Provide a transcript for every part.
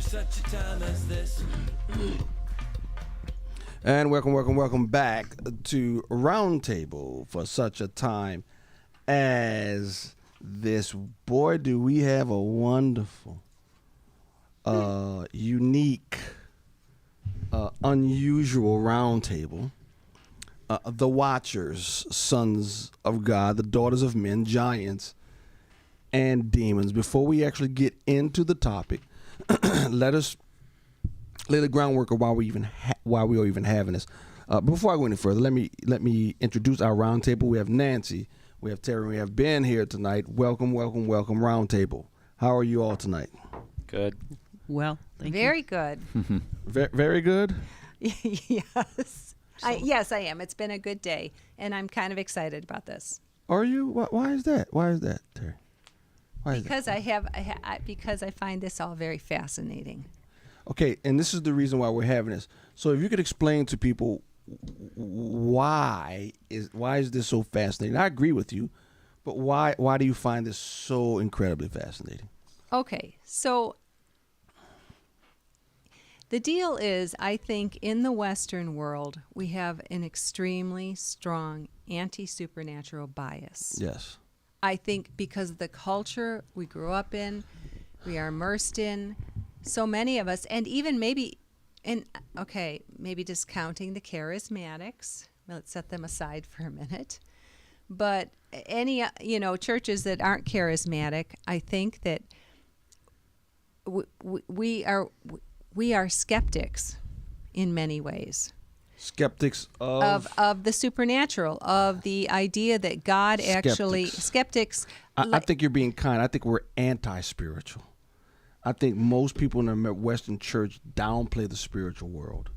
such a time as this. And welcome back to Roundtable for such a time as this. Boy, do we have a wonderful, unique, unusual roundtable. The Watchers, sons of God, the daughters of men, giants, and demons. Before we actually get into the topic, let us lay the groundwork of why we are even having this. Before I go any further, let me introduce our roundtable. We have Nancy, we have Terry, we have Ben here tonight. Welcome, roundtable. How are you all tonight? Good. Well, thank you. Very good. Very good. Yes. Yes, I am. It's been a good day, and I'm kind of excited about this. Are you? Why is that? Why is that, Terry? Because I find this all very fascinating. Okay, and this is the reason why we're having this. So if you could explain to people why is this so fascinating? I agree with you, but why do you find this so incredibly fascinating? Okay, so the deal is, I think in the Western world, we have an extremely strong anti-supernatural bias. Yes. I think because of the culture we grew up in, we are immersed in, so many of us, and even maybe discounting the charismatics. Let's set them aside for a minute. But any, churches that aren't charismatic, I think that we are skeptics in many ways. Skeptics of the supernatural, of the idea that God actually skeptics. I think you're being kind. I think we're anti-spiritual. I think most people in the Western church downplay the spiritual world.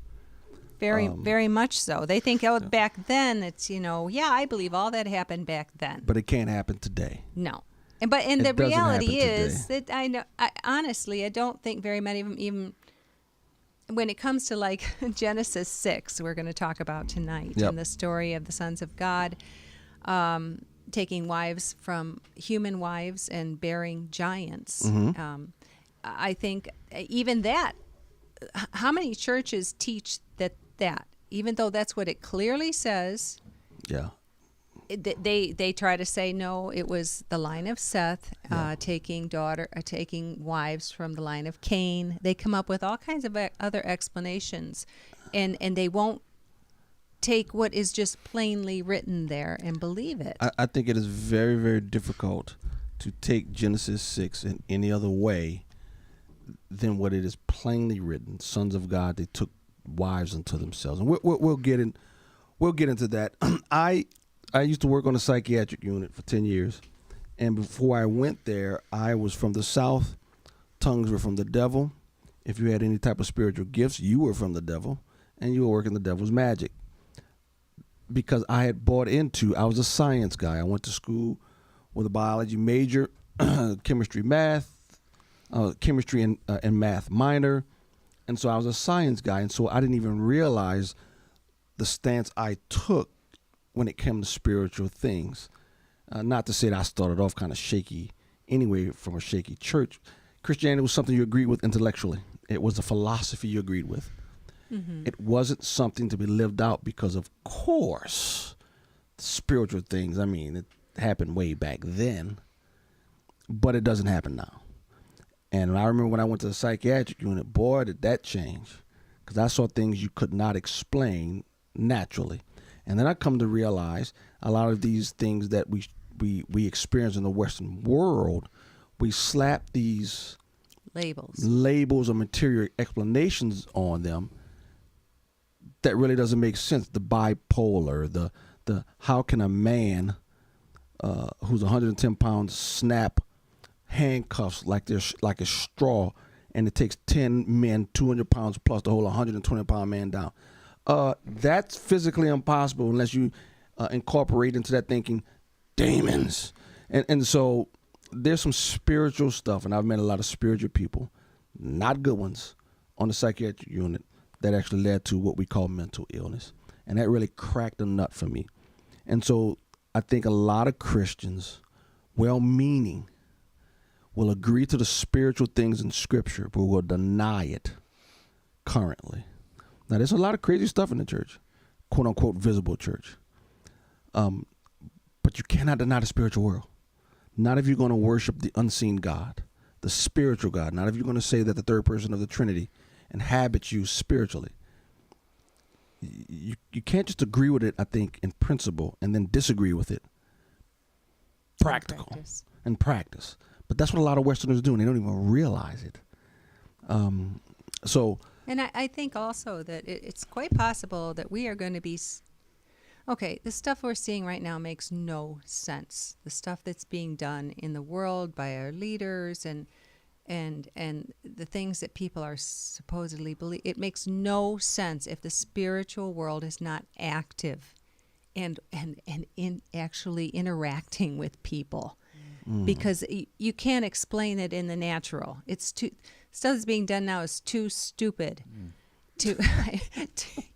Very much so. They think, back then it's, I believe all that happened back then. But it can't happen today. No. And the reality is that honestly, I don't think very many of them even, when it comes to like Genesis 6, we're going to talk about tonight, and the story of the sons of God taking wives from human wives and bearing giants. Mm-hmm. I think even that, how many churches teach that even though that's what it clearly says, they try to say no, it was the line of Seth taking wives from the line of Cain. They come up with all kinds of other explanations, and they won't take what is just plainly written there and believe it. I think it is very, very difficult to take Genesis 6 in any other way than what it is plainly written. Sons of God, they took wives unto themselves, and we'll get into that. I used to work on a psychiatric unit for 10 years, and before I went there, I was from the South. Tongues were from the devil. If you had any type of spiritual gifts, you were from the devil, and you were working the devil's magic. Because I had bought into, I was a science guy. I went to school with a biology major, chemistry and math minor, and so I was a science guy, and so I didn't even realize the stance I took when it came to spiritual things. Not to say that I started off kind of shaky anyway, from a shaky church. Christianity was something you agreed with intellectually. It was a philosophy you agreed with. Mm-hmm. It wasn't something to be lived out because, of course, spiritual things, I mean, it happened way back then, but it doesn't happen now. And I remember when I went to the psychiatric unit, boy, did that change, because I saw things you could not explain naturally. And then I come to realize a lot of these things that we experience in the Western world, we slap these labels or material explanations on them that really doesn't make sense. The bipolar, the how can a man who's 110 pounds snap handcuffs like a straw, and it takes 10 men 200 pounds plus to hold a 120 pound man down. That's physically impossible unless you incorporate into that thinking demons. And so there's some spiritual stuff, and I've met a lot of spiritual people, not good ones, on the psychiatric unit that actually led to what we call mental illness. And that really cracked a nut for me. And so I think a lot of Christians, well-meaning, will agree to the spiritual things in Scripture, but will deny it currently. Now, there's a lot of crazy stuff in the church, quote unquote, visible church. But you cannot deny the spiritual world. Not if you're going to worship the unseen God, the spiritual God. Not if you're going to say that the third person of the Trinity inhabits you spiritually. You can't just agree with it, I think, in principle and then disagree with it. Practical. And practice. But that's what a lot of Westerners do, and they don't even realize it. And I think also that it's quite possible that we are going to be... Okay, the stuff we're seeing right now makes no sense. The stuff that's being done in the world by our leaders and the things that people are supposedly believe, it makes no sense if the spiritual world is not active and in actually interacting with people. Because you can't explain it in the natural. It's too stuff that's being done now is too stupid.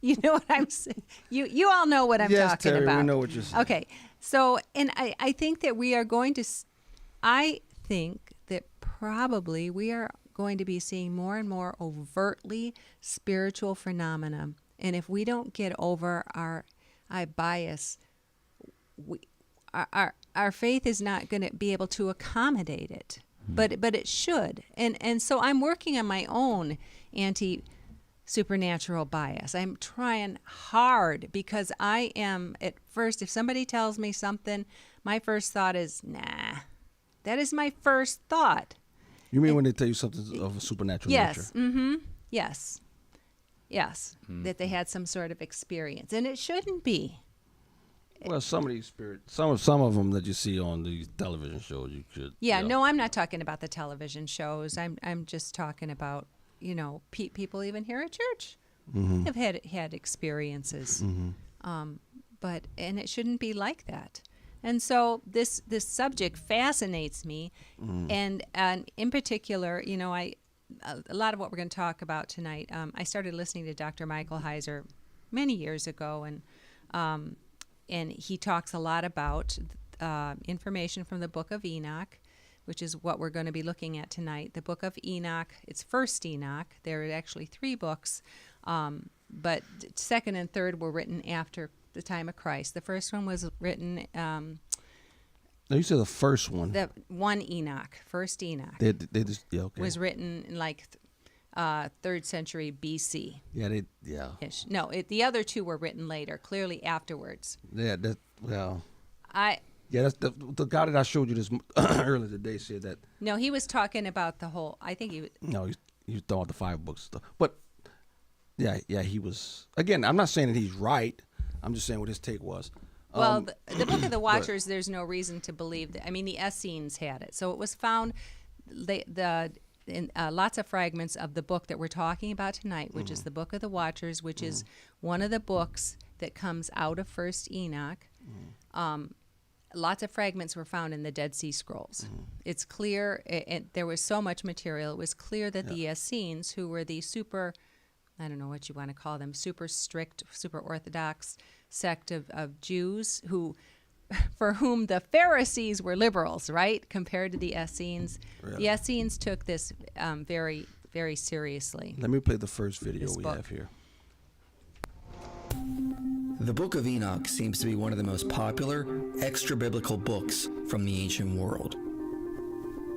You know what I'm saying? You all know what I'm talking Terry, about. We know what you're saying. Okay, so and I think that we are going to. I think that probably we are going to be seeing more and more overtly spiritual phenomena, and if we don't get over our bias, our faith is not going to be able to accommodate it. But it should, and so I'm working on my own supernatural bias. I'm trying hard because I am, at first, if somebody tells me something, my first thought is, nah. That is my first thought. You mean when they tell you something of a supernatural nature? Yes. Mm-hmm. Yes. Yes. That they had some sort of experience. And it shouldn't be. Well, some of these some of them that you see on these television shows, you should. Yeah, no, I'm not talking about the television shows. I'm just talking about, people even here at church have had experiences. But it shouldn't be like that. And so this subject fascinates me, and in particular, a lot of what we're going to talk about tonight. I started listening to Dr. Michael Heiser many years ago, and he talks a lot about information from the Book of Enoch, which is what we're going to be looking at tonight. The Book of Enoch, it's First Enoch. There are actually 3 books, but second and third were written after the time of Christ. The first one was written... No, you said the first one. The one Enoch, First Enoch. Okay. Was written in 3rd century BC. Yeah. Ish. No, the other 2 were written later, clearly afterwards. Yeah, that's the guy that I showed you this earlier today said that. No, he was talking about the whole. I think he. No, he was talking about the 5 books stuff. But yeah, he was. Again, I'm not saying that he's right. I'm just saying what his take was. Well, the Book of the Watchers, there's no reason to believe that. I mean, the Essenes had it, so it was found. In lots of fragments of the book that we're talking about tonight, which is the Book of the Watchers, which is one of the books that comes out of First Enoch. Lots of fragments were found in the Dead Sea Scrolls. It's clear, there was so much material, it was clear that the Essenes, who were the I don't know what you want to call them, super strict, super orthodox sect of Jews for whom the Pharisees were liberals, right, compared to the Essenes. Really? The Essenes took this very, very seriously. Let me play the first video we have here. The Book of Enoch seems to be one of the most popular extra-biblical books from the ancient world.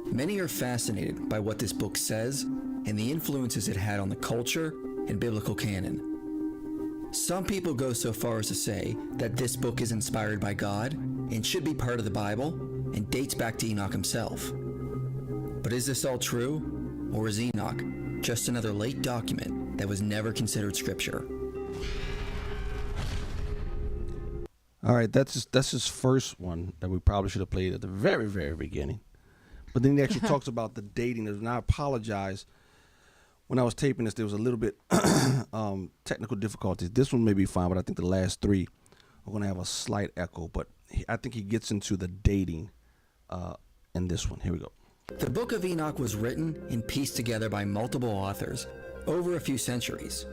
Many are fascinated by what this book says and the influences it had on the culture and biblical canon. Some people go so far as to say that this book is inspired by God and should be part of the Bible and dates back to Enoch himself. But is this all true, or is Enoch just another late document that was never considered scripture? All right, that's his first one that we probably should have played at the very, very beginning. But then he actually talks about the dating, and I apologize. When I was taping this, there was a little bit technical difficulties. This one may be fine, but I think the last 3 are going to have a slight echo. But I think he gets into the dating in this one. Here we go. The Book of Enoch was written and pieced together by multiple authors over a few centuries.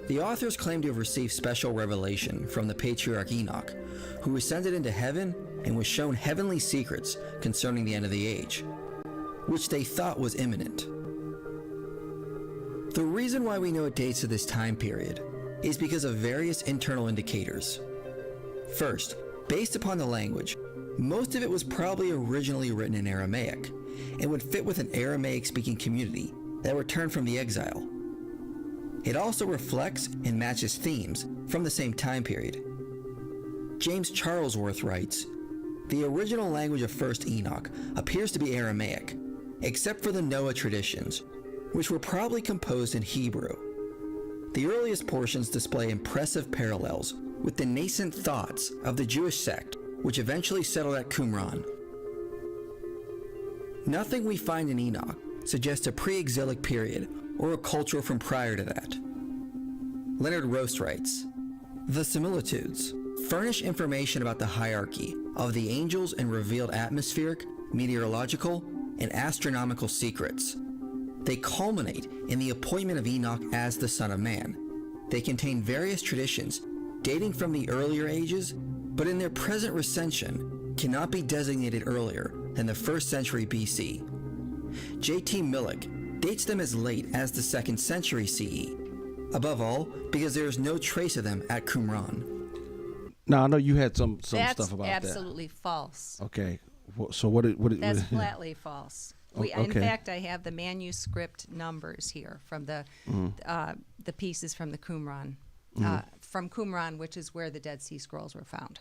The authors claim to have received special revelation from the patriarch Enoch, who ascended into heaven and was shown heavenly secrets concerning the end of the age. which they thought was imminent. The reason why we know it dates to this time period is because of various internal indicators. First, based upon the language, most of it was probably originally written in Aramaic and would fit with an Aramaic-speaking community that returned from the exile. It also reflects and matches themes from the same time period. James Charlesworth writes, "The original language of First Enoch appears to be Aramaic, except for the Noah traditions, which were probably composed in Hebrew. The earliest portions display impressive parallels with the nascent thoughts of the Jewish sect, which eventually settled at Qumran. Nothing we find in Enoch suggests a pre-exilic period or a culture from prior to that." Leonard Roast writes, "The similitudes furnish information about the hierarchy of the angels and revealed atmospheric, meteorological, and astronomical secrets. They culminate in the appointment of Enoch as the Son of Man. They contain various traditions dating from the earlier ages, but in their present recension cannot be designated earlier than the 1st century BC. J.T. Millick dates them as late as the 2nd century CE, above all because there is no trace of them at Qumran." Now I know you had some That's stuff about that. That's absolutely false. Okay, so what? That's flatly false. In okay. fact, I have the manuscript numbers here from the pieces from the Qumran, from Qumran, which is where the Dead Sea Scrolls were found.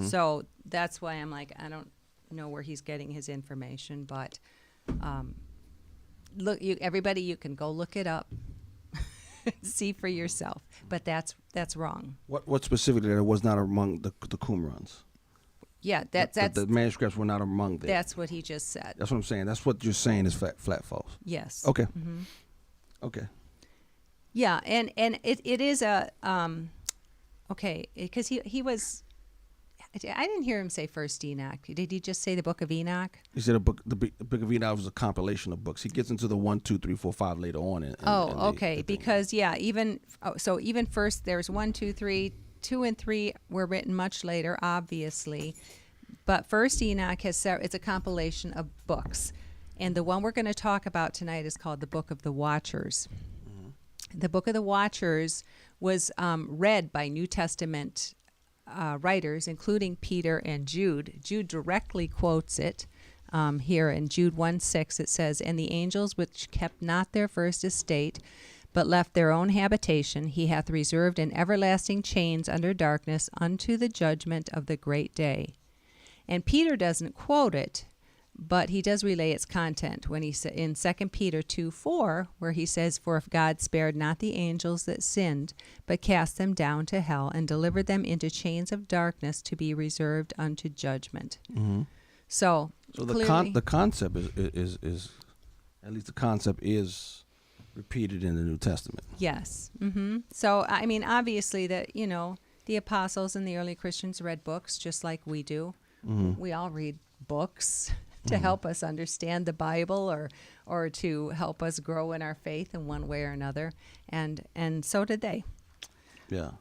So that's why I'm like, I don't know where he's getting his information, but look, everybody, you can go look it up, see for yourself. But that's wrong. What specifically that was not among the Qumrans? Yeah, that's the manuscripts were not among them. That's what he just said. That's what I'm saying. That's what you're saying is flat false. Yes. Okay. Okay. Yeah, and it is a okay, because he was. I didn't hear him say First Enoch. Did he just say the Book of Enoch? He said the Book of Enoch was a compilation of books. He gets into the 1, 2, 3, 4, 5 later on. Okay. Because even first there's 1, 2, 3, 2 and 3 were written much later, obviously, but First Enoch it's a compilation of books, and the one we're going to talk about tonight is called the Book of the Watchers. The Book of the Watchers was read by New Testament writers, including Peter and Jude. Jude directly quotes it here in Jude 1:6. It says, "And the angels which kept not their first estate, but left their own habitation, he hath reserved in everlasting chains under darkness unto the judgment of the great day." And Peter doesn't quote it, but he does relay its content when he said in 2 Peter 2:4, where he says, "For if God spared not the angels that sinned, but cast them down to hell, and delivered them into chains of darkness to be reserved unto judgment." So clearly, the concept is at least the concept is repeated in the New Testament. yes. So I mean, obviously that the apostles and the early Christians read books just like we do. We all read books to help us understand the Bible or to help us grow in our faith in one way or another, and so did they. Yeah.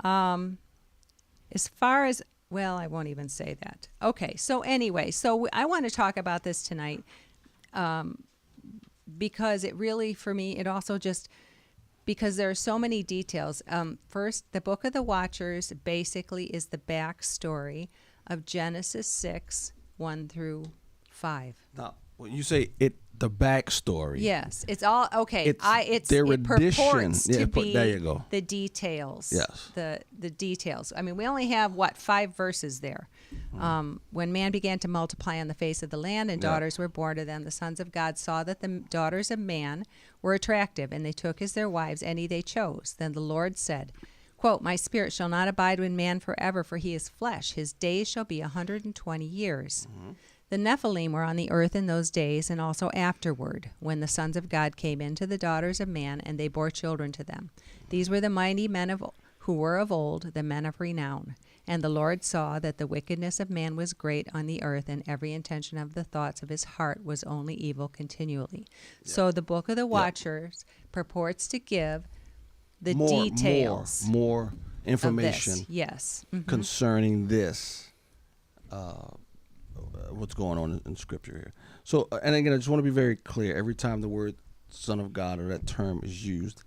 As far as, well, I won't even say that. Okay, so anyway, I want to talk about this tonight because it really, for me, it also just, because there are so many details. First, the Book of the Watchers basically is the backstory of Genesis 6, 1 through 5. Now, when you say it, the backstory. Yes, it's all okay. It's their rendition. Purports to be there you go. the details. Yes. The details. I mean, we only have 5 verses there. When man began to multiply on the face of the land, and daughters were born to them, the sons of God saw that the daughters of man were attractive, and they took as their wives any they chose. Then the Lord said, quote, "My spirit shall not abide with man forever, for he is flesh. His days shall be 120 years. The Nephilim were on the earth in those days, and also afterward, when the sons of God came into the daughters of man, and they bore children to them. These were the mighty men who were of old, the men of renown. And the Lord saw that the wickedness of man was great on the earth, and every intention of the thoughts of his heart was only evil continually." So the Book of the Watchers purports to give the details. More information. Of this. Yes. Concerning this what's going on in Scripture here. So, and again, I just want to be very clear. Every time the word Son of God or that term is used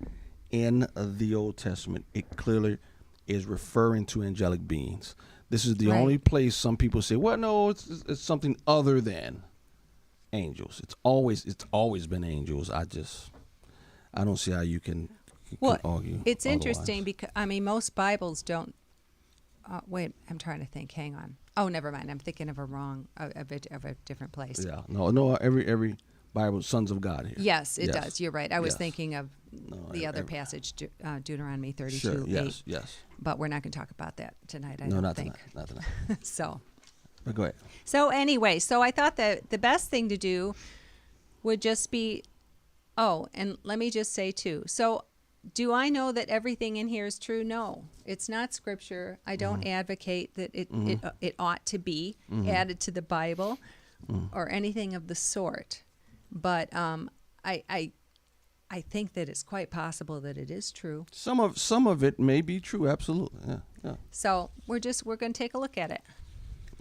in the Old Testament, it clearly is referring to angelic beings. This is the only place some people say, well, no, it's something other than angels. It's always been angels. I don't see how you can argue. It's otherwise. Interesting because most Bibles don't. Wait, I'm trying to think. Hang on. Oh, never mind. I'm thinking of a different place. Yeah, no. Every Bible, sons of God here. Yes, it does. You're right. I was thinking of the other passage, Deuteronomy 32. Sure. 8. Yes. But we're not going to talk about that tonight. I not think. tonight. Not tonight. So. But go ahead. So anyway, I thought that the best thing to do would just be. Oh, and let me just say too. So, do I know that everything in here is true? No, it's not Scripture. I don't advocate that it ought to be added to the Bible or anything of the sort. But I think that it's quite possible that it is true. Some of it may be true. Absolutely. Yeah. So we're going to take a look at it.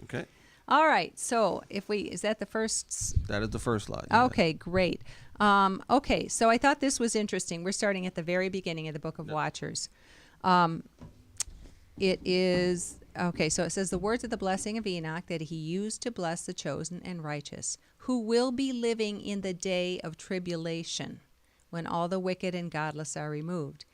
Okay. All right. So is that the first? That is the first slide. Okay, great. Okay, so I thought this was interesting. We're starting at the very beginning of the Book of Watchers. It is, okay, so it says, the words of the blessing of Enoch that he used to bless the chosen and righteous, who will be living in the day of tribulation, when all the wicked and godless are removed.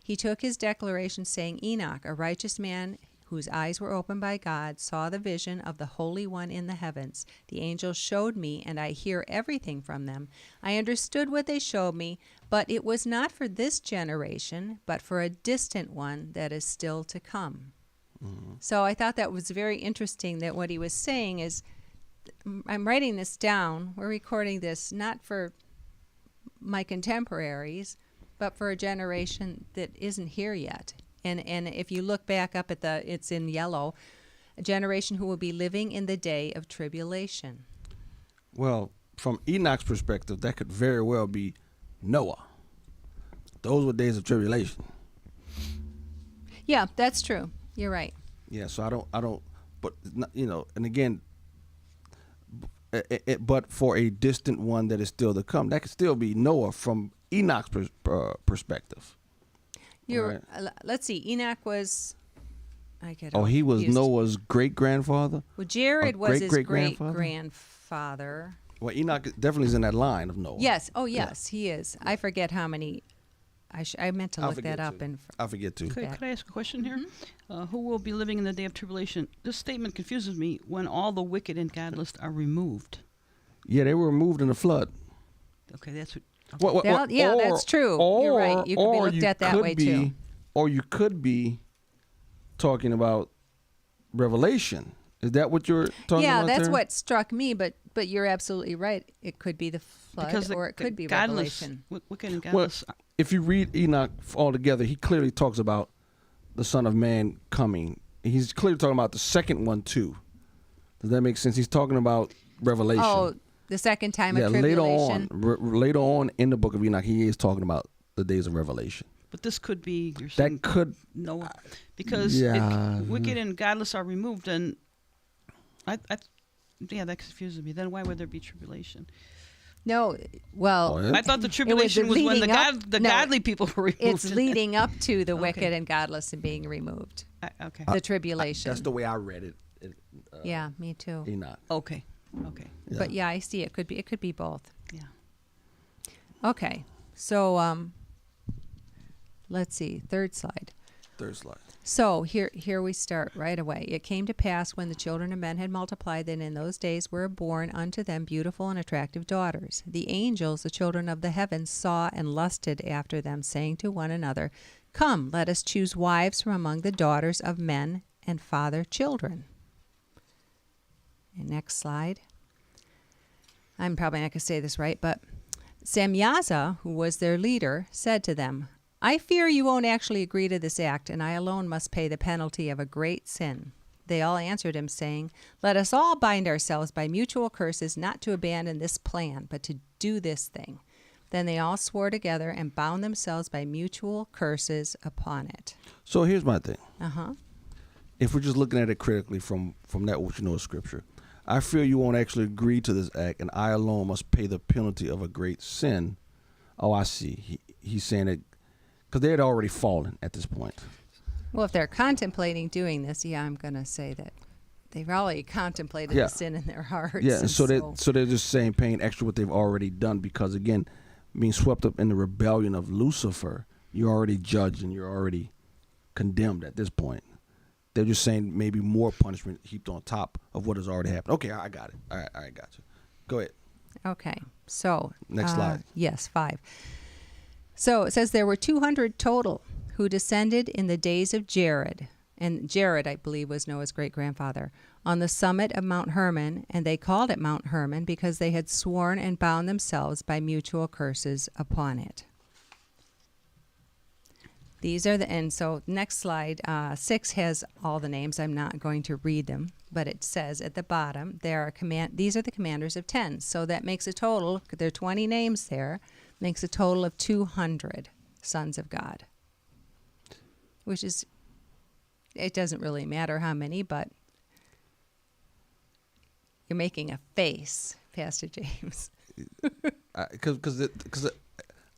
He took his declaration, saying, Enoch, a righteous man whose eyes were opened by God, saw the vision of the Holy One in the heavens. The angels showed me, and I hear everything from them. I understood what they showed me, but it was not for this generation, but for a distant one that is still to come. Mm-hmm. So I thought that was very interesting, that what he was saying is, I'm writing this down. We're recording this not for my contemporaries, but for a generation that isn't here yet. And if you look back up at it's in yellow, a generation who will be living in the day of tribulation. Well, from Enoch's perspective, that could very well be Noah. Those were days of tribulation. Yeah, that's true. You're right. Yeah, so I don't, but and again, but for a distant one that is still to come, that could still be Noah from Enoch's perspective. Let's see. Enoch was. He was Noah's great grandfather. Well, Jared was his great grandfather. Well, Enoch definitely is in that line of Noah. Yes. Oh, yes, he is. I forget how many. I meant to look that up. I forget too. Could I ask a question here? Who will be living in the day of tribulation? This statement confuses me. When all the wicked and godless are removed. Yeah, they were removed in the flood. Okay, that's what. That's true. You're right. You could be looked at that way too. Or you could be talking about Revelation. Is that what you're talking about? Yeah, that's there? what struck me. But you're absolutely right. It could be the flood, or it could be Revelation. Wicked and godless. Well, if you read Enoch altogether, he clearly talks about the Son of Man coming. He's clearly talking about the second one too. Does that make sense? He's talking about Revelation. Oh. The second time of tribulation. Later on in the book of Enoch, he is talking about the days of Revelation. But this could be, you're saying, that could Noah, because wicked and godless are removed, and that confuses me. Then why would there be tribulation? No, well, I thought the tribulation was when the godly people were removed. It's leading up to the wicked and godless and being removed. Okay, the tribulation. That's the way I read it. Yeah, me too. Enoch. Okay. Yeah. But yeah, I see it could be both. Yeah. Okay. So let's see, third slide. So here we start right away. It came to pass when the children of men had multiplied that in those days were born unto them beautiful and attractive daughters. The angels, the children of the heavens, saw and lusted after them, saying to one another, Come, let us choose wives from among the daughters of men and father children. And next slide. I'm probably not going to say this right, but Samyaza, who was their leader, said to them, I fear you won't actually agree to this act, and I alone must pay the penalty of a great sin. They all answered him, saying, Let us all bind ourselves by mutual curses not to abandon this plan, but to do this thing. Then they all swore together and bound themselves by mutual curses upon it. So here's my thing. Uh-huh. If we're just looking at it critically from that which you know of Scripture, I fear you won't actually agree to this act, and I alone must pay the penalty of a great sin. Oh, I see. He's saying it because they had already fallen at this point. Well, if they're contemplating doing this, I'm going to say that they've already contemplated the sin in their hearts. Yeah, and so they're just saying paying extra what they've already done because, again, being swept up in the rebellion of Lucifer, you're already judged and you're already condemned at this point. They're just saying maybe more punishment heaped on top of what has already happened. Okay, I got it. All right, got you. Go ahead. Okay, so. Next slide. Yes, 5. So it says there were 200 total who descended in the days of Jared. And Jared, I believe, was Noah's great-grandfather, on the summit of Mount Hermon, and they called it Mount Hermon because they had sworn and bound themselves by mutual curses upon it. These are and so next slide, 6 has all the names. I'm not going to read them, but it says at the bottom, these are the commanders of 10. So that makes a total, there are 20 names there, makes a total of 200 sons of God, which is, it doesn't really matter how many, but you're making a face, Pastor James. Because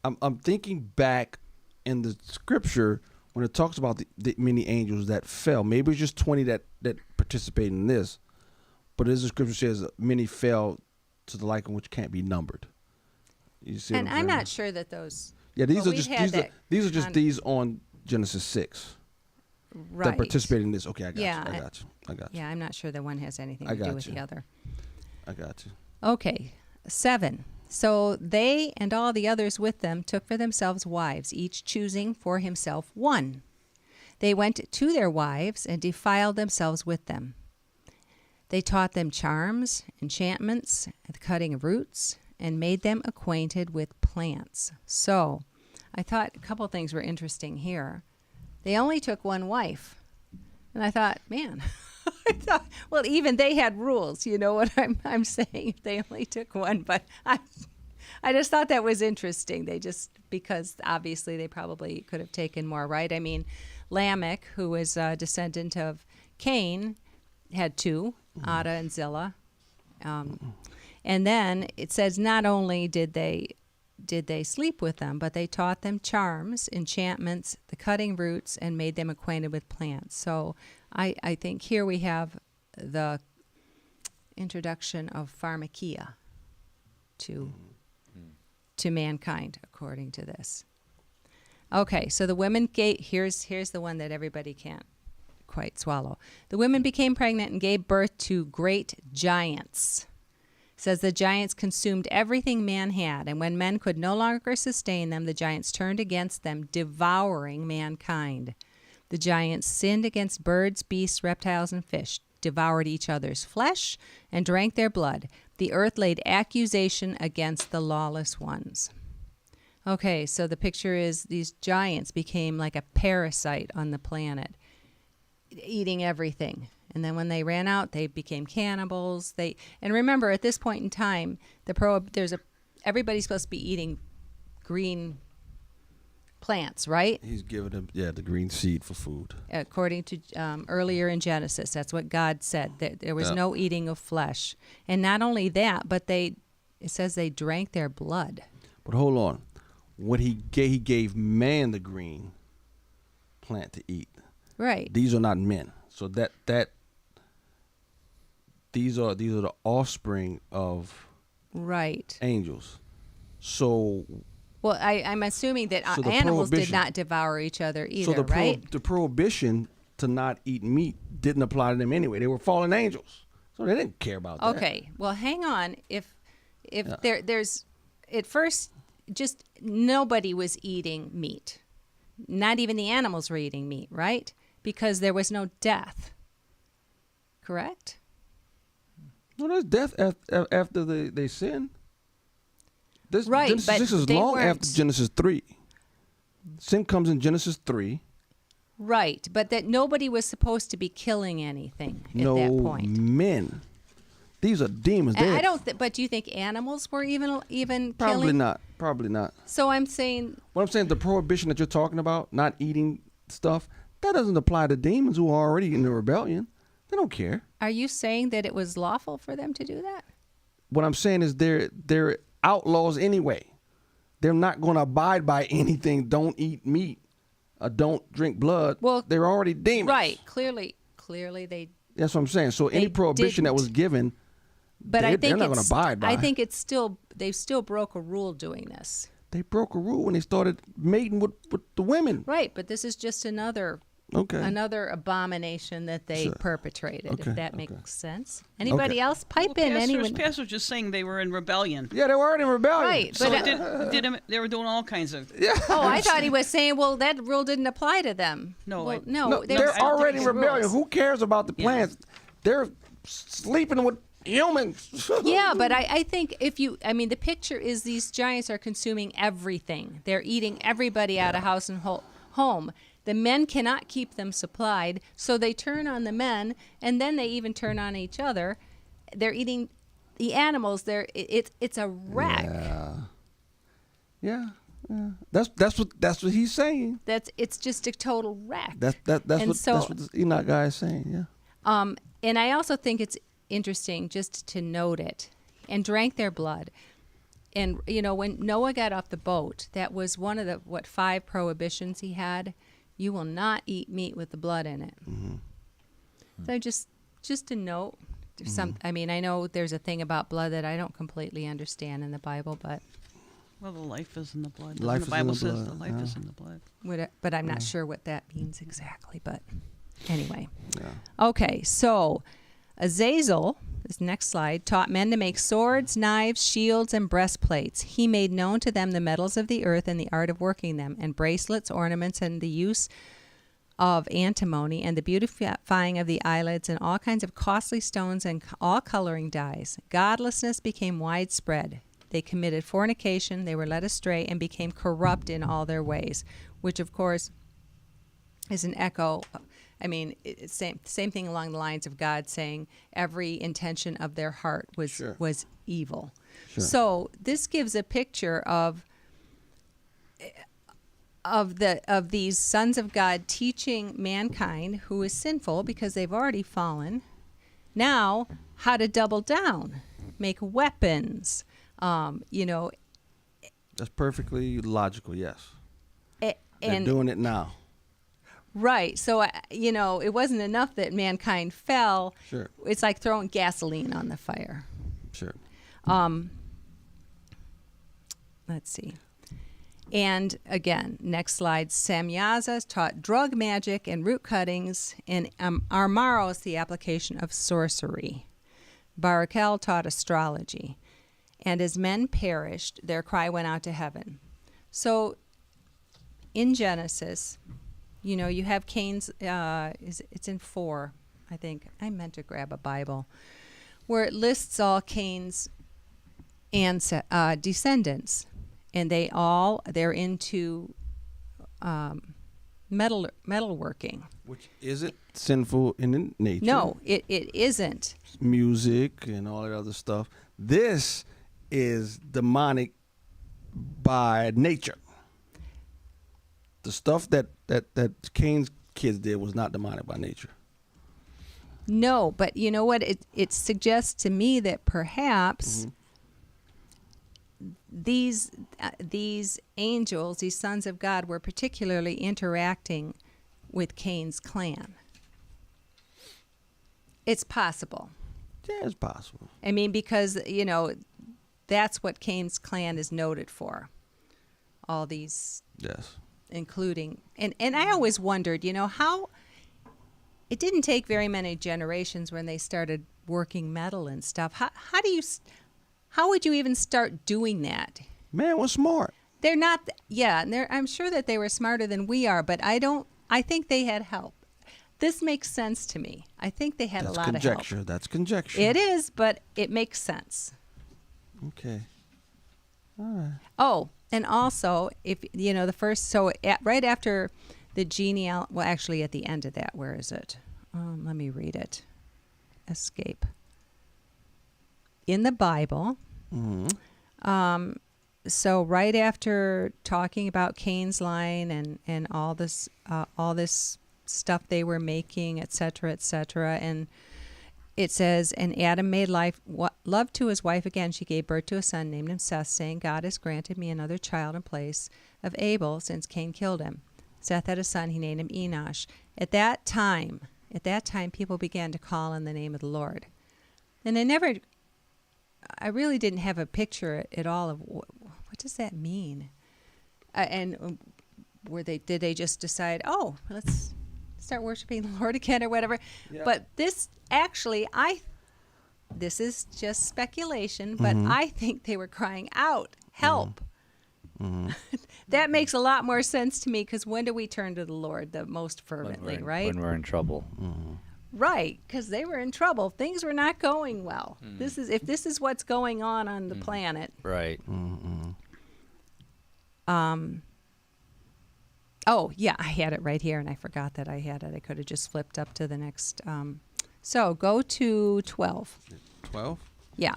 I'm thinking back in the scripture when it talks about the many angels that fell. Maybe it's just 20 that participated in this, but as the scripture says, many fell to the like in which can't be numbered. You see, and I'm not sure that those. Yeah, these are just these on Genesis 6. Right. That participate in this. Okay, I got you. Yeah, I'm not sure that one has anything to do with the other. I got you. Okay, 7. So they and all the others with them took for themselves wives, each choosing for himself one. They went to their wives and defiled themselves with them. They taught them charms, enchantments, the cutting of roots, and made them acquainted with plants. So I thought a couple things were interesting here. They only took one wife. And I thought, man, well, even they had rules. You know what I'm saying? They only took one. But I just thought that was interesting. Because obviously they probably could have taken more, right? I mean, Lamech, who was a descendant of Cain, had 2, Ada and Zillah. And then it says not only did they sleep with them, but they taught them charms, enchantments, the cutting roots, and made them acquainted with plants. So I think here we have the introduction of pharmakia to mankind, according to this. Okay, so the women gave, here's the one that everybody can't quite swallow. The women became pregnant and gave birth to great giants. It says the giants consumed everything man had, and when men could no longer sustain them, the giants turned against them, devouring mankind. The giants sinned against birds, beasts, reptiles, and fish, devoured each other's flesh, and drank their blood. The earth laid accusation against the lawless ones. Okay, so the picture is these giants became like a parasite on the planet, eating everything. And then when they ran out, they became cannibals. And remember, at this point in time, everybody's supposed to be eating green plants, right? He's giving them, the green seed for food. According to earlier in Genesis, that's what God said. There was no eating of flesh. And not only that, but it says they drank their blood. But hold on. What he gave man the green plant to eat. Right. These are not men. So these are the offspring of angels. So well, I'm assuming that animals did not devour each other either, so right? The prohibition to not eat meat didn't apply to them anyway. They were fallen angels, so they didn't care about that. Okay, well, hang on. If there's at first just nobody was eating meat, not even the animals were eating meat, right? Because there was no death. Correct? No, there's death after they sin. This is long after Genesis 3. Sin comes in Genesis 3. Right, but that nobody was supposed to be killing anything at that point. No men. These are demons. I don't. But do you think animals were even Probably killing? not. Probably not. So I'm saying. What I'm saying, the prohibition that you're talking about, not eating stuff, that doesn't apply to demons who are already in the rebellion. They don't care. Are you saying that it was lawful for them to do that? What I'm saying is they're outlaws anyway. They're not going to abide by anything. Don't eat meat. Don't drink blood. Well, they're already demons. Right. Clearly they. That's what I'm saying. So any prohibition that was given, but I think they're not going to abide by. I think they still broke a rule doing this. They broke a rule when they started mating with the women. Right, but this is just another abomination that they perpetrated, if that makes sense. Anybody else? Pipe in. Anyone? Pastor was just saying they were in rebellion. Yeah, they were in rebellion. Right. So they were doing all kinds of... Yeah. Oh, I thought he was saying, well, that rule didn't apply to them. No. No, they're already in rebellion. Rules. Who cares about the plants? They're sleeping with humans. Yeah, but I think the picture is these giants are consuming everything. They're eating everybody out of house and home. The men cannot keep them supplied, so they turn on the men, and then they even turn on each other. They're eating the animals. It's a wreck. Yeah. That's what he's saying. It's just a total wreck. That's what the Enoch guy is saying. Yeah. And I also think it's interesting just to note it, and drank their blood. And when Noah got off the boat, that was one of the 5 prohibitions he had. You will not eat meat with the blood in it. Mm-hmm. So just a note. I know there's a thing about blood that I don't completely understand in the Bible, but well, the life is in the blood. The Bible says the life is in the blood. But I'm not sure what that means exactly. But anyway, okay. So Azazel, this next slide, taught men to make swords, knives, shields, and breastplates. He made known to them the metals of the earth and the art of working them, and bracelets, ornaments, and the use of antimony, and the beautifying of the eyelids, and all kinds of costly stones and all coloring dyes. Godlessness became widespread. They committed fornication, they were led astray, and became corrupt in all their ways, which, of course, is an echo. It's same thing along the lines of God saying every intention of their heart was evil. Sure. So this gives a picture of these sons of God teaching mankind who is sinful because they've already fallen, now how to double down, make weapons. That's perfectly logical. Yes, they're doing it now. Right. So, it wasn't enough that mankind fell. Sure. It's like throwing gasoline on the fire. Sure. Let's see. And again, next slide. Samyaza taught drug magic and root cuttings, and Armaros the application of sorcery. Barakel taught astrology. And as men perished, their cry went out to heaven. So, in Genesis, you have Cain's, it's in 4, I think. I meant to grab a Bible, where it lists all Cain's descendants. And they're into metalworking. Which isn't sinful in nature. No, it isn't. Music and all that other stuff. This is demonic by nature. The stuff that Cain's kids did was not demonic by nature. No, but you know what? It suggests to me that perhaps these angels, these sons of God, were particularly interacting with Cain's clan. It's possible. Yeah, it's possible. Because, that's what Cain's clan is noted for. All these... Yes. Including, and I always wondered, how it didn't take very many generations when they started working metal and stuff. How would you even start doing that? Man was smart. They're not, I'm sure that they were smarter than we are, but I think they had help. This makes sense to me. I think they had a lot of help. That's conjecture. It is, but it makes sense. Okay. All right. Oh, and also, if the first, right after the genealogy, well, actually at the end of that, where is it? Let me read it. Escape. In the Bible, so right after talking about Cain's line and all this stuff they were making, et cetera, and it says, and Adam made love to his wife again. She gave birth to a son, named him Seth, saying, God has granted me another child in place of Abel, since Cain killed him. Seth had a son, he named him Enosh. At that time, people began to call on the name of the Lord. And I really didn't have a picture at all of what does that mean? And did they just decide, oh, let's start worshiping the Lord again or whatever? Yeah. But this actually, this is just speculation, but I think they were crying out, help. Mm-hmm. That makes a lot more sense to me, because when do we turn to the Lord the most fervently, right? When we're in trouble. Mm-hmm. Right, because they were in trouble. Things were not going well. If this is what's going on the planet. Right. Mm-hmm. Oh, yeah, I had it right here, and I forgot that I had it. I could have just flipped up to the next. So go to 12. 12? Yeah.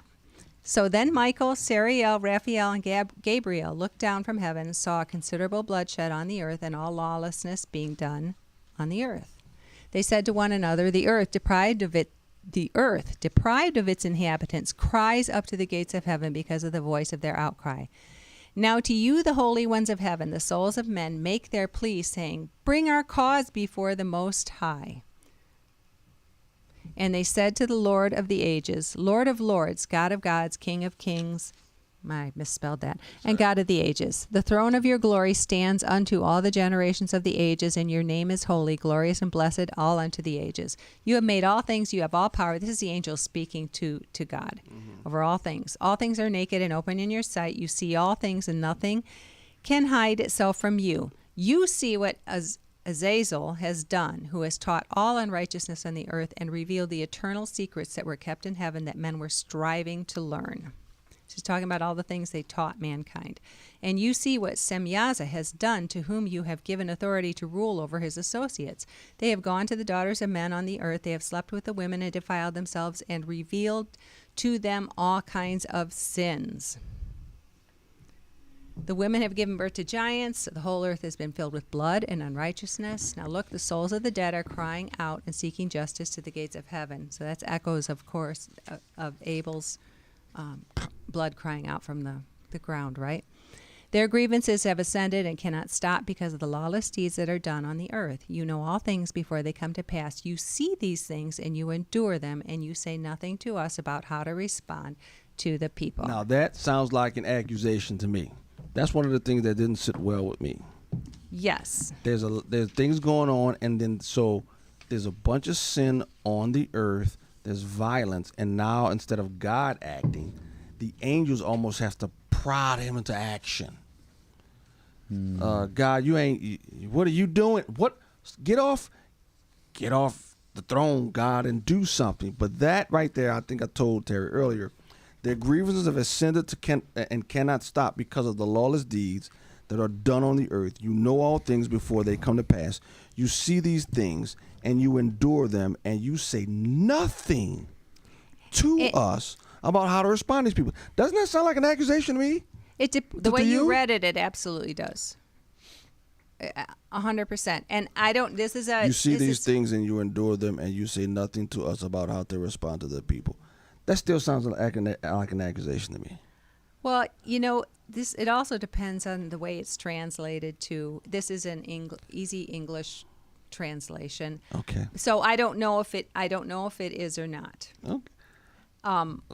So then Michael, Sariel, Raphael, and Gabriel looked down from heaven and saw considerable bloodshed on the earth and all lawlessness being done on the earth. They said to one another, the earth, deprived of its inhabitants, cries up to the gates of heaven because of the voice of their outcry. Now to you, the holy ones of heaven, the souls of men, make their plea, saying, bring our cause before the Most High. And they said to the Lord of the ages, Lord of lords, God of gods, King of kings, I misspelled that, and God of the ages, the throne of your glory stands unto all the generations of the ages, and your name is holy, glorious, and blessed all unto the ages. You have made all things, you have all power. This is the angel speaking to God over all things. All things are naked and open in your sight. You see all things, and nothing can hide itself from you. You see what Azazel has done, who has taught all unrighteousness on the earth and revealed the eternal secrets that were kept in heaven that men were striving to learn. She's talking about all the things they taught mankind. And you see what Semyaza has done, to whom you have given authority to rule over his associates. They have gone to the daughters of men on the earth. They have slept with the women and defiled themselves and revealed to them all kinds of sins. The women have given birth to giants. The whole earth has been filled with blood and unrighteousness. Now look, the souls of the dead are crying out and seeking justice to the gates of heaven. So that's echoes, of course, of Abel's blood crying out from the ground, right? Their grievances have ascended and cannot stop because of the lawless deeds that are done on the earth. You know all things before they come to pass. You see these things and you endure them, and you say nothing to us about how to respond to the people. Now that sounds like an accusation to me. That's one of the things that didn't sit well with me. Yes. There's things going on, and then so there's a bunch of sin on the earth. There's violence, and now instead of God acting, the angels almost have to prod him into action. God, what are you doing? What? Get off the throne, God, and do something. But that right there, I think I told Terry earlier, their grievances have ascended and cannot stop because of the lawless deeds that are done on the earth. You know all things before they come to pass. You see these things, and you endure them, and you say nothing to us about how to respond to these people. Doesn't that sound like an accusation to me? The way you read it, it absolutely does. 100%. And I don't. This is a. You see these things, and you endure them, and you say nothing to us about how to respond to the people. That still sounds like an accusation to me. Well, it also depends on the way it's translated to. This is an easy English translation. Okay. So I don't know if it is or not. Okay.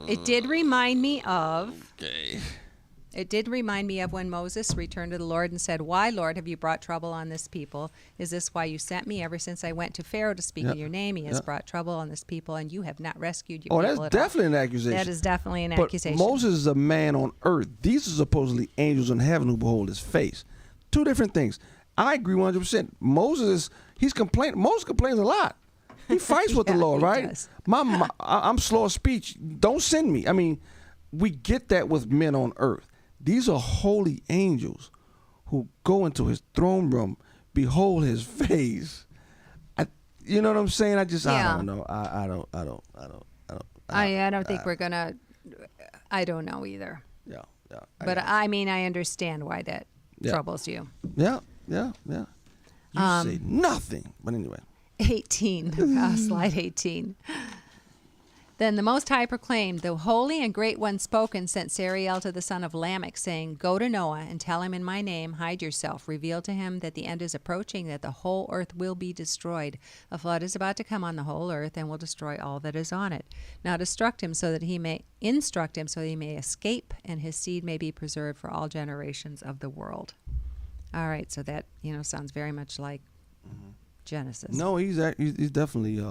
It did remind me of. Okay. It did remind me of when Moses returned to the Lord and said, "Why, Lord, have you brought trouble on this people? Is this why you sent me? Ever since I went to Pharaoh to speak in your name, he has brought trouble on this people, and you have not rescued your people." Oh, that's definitely an accusation. That is definitely an accusation. But Moses is a man on earth. These are supposedly angels in heaven who behold his face. Two different things. I agree 100%. Moses complains a lot. He fights with the Lord, right? Does. I'm slow of speech. Don't send me. I mean, we get that with men on earth. These are holy angels who go into his throne room, behold his face. You know what I'm saying? I don't know. I don't think we're gonna. I don't know either. Yeah. But I mean, I understand why that troubles you. Yeah. You say nothing. But anyway. 18. Slide 18. Then the Most High proclaimed, the Holy and Great One spoke and sent Sariel to the son of Lamech, saying, Go to Noah and tell him in my name, hide yourself. Reveal to him that the end is approaching, that the whole earth will be destroyed. A flood is about to come on the whole earth and will destroy all that is on it. Now instruct him so that he may escape, and his seed may be preserved for all generations of the world. All right, so that, sounds very much like Genesis. No, he's definitely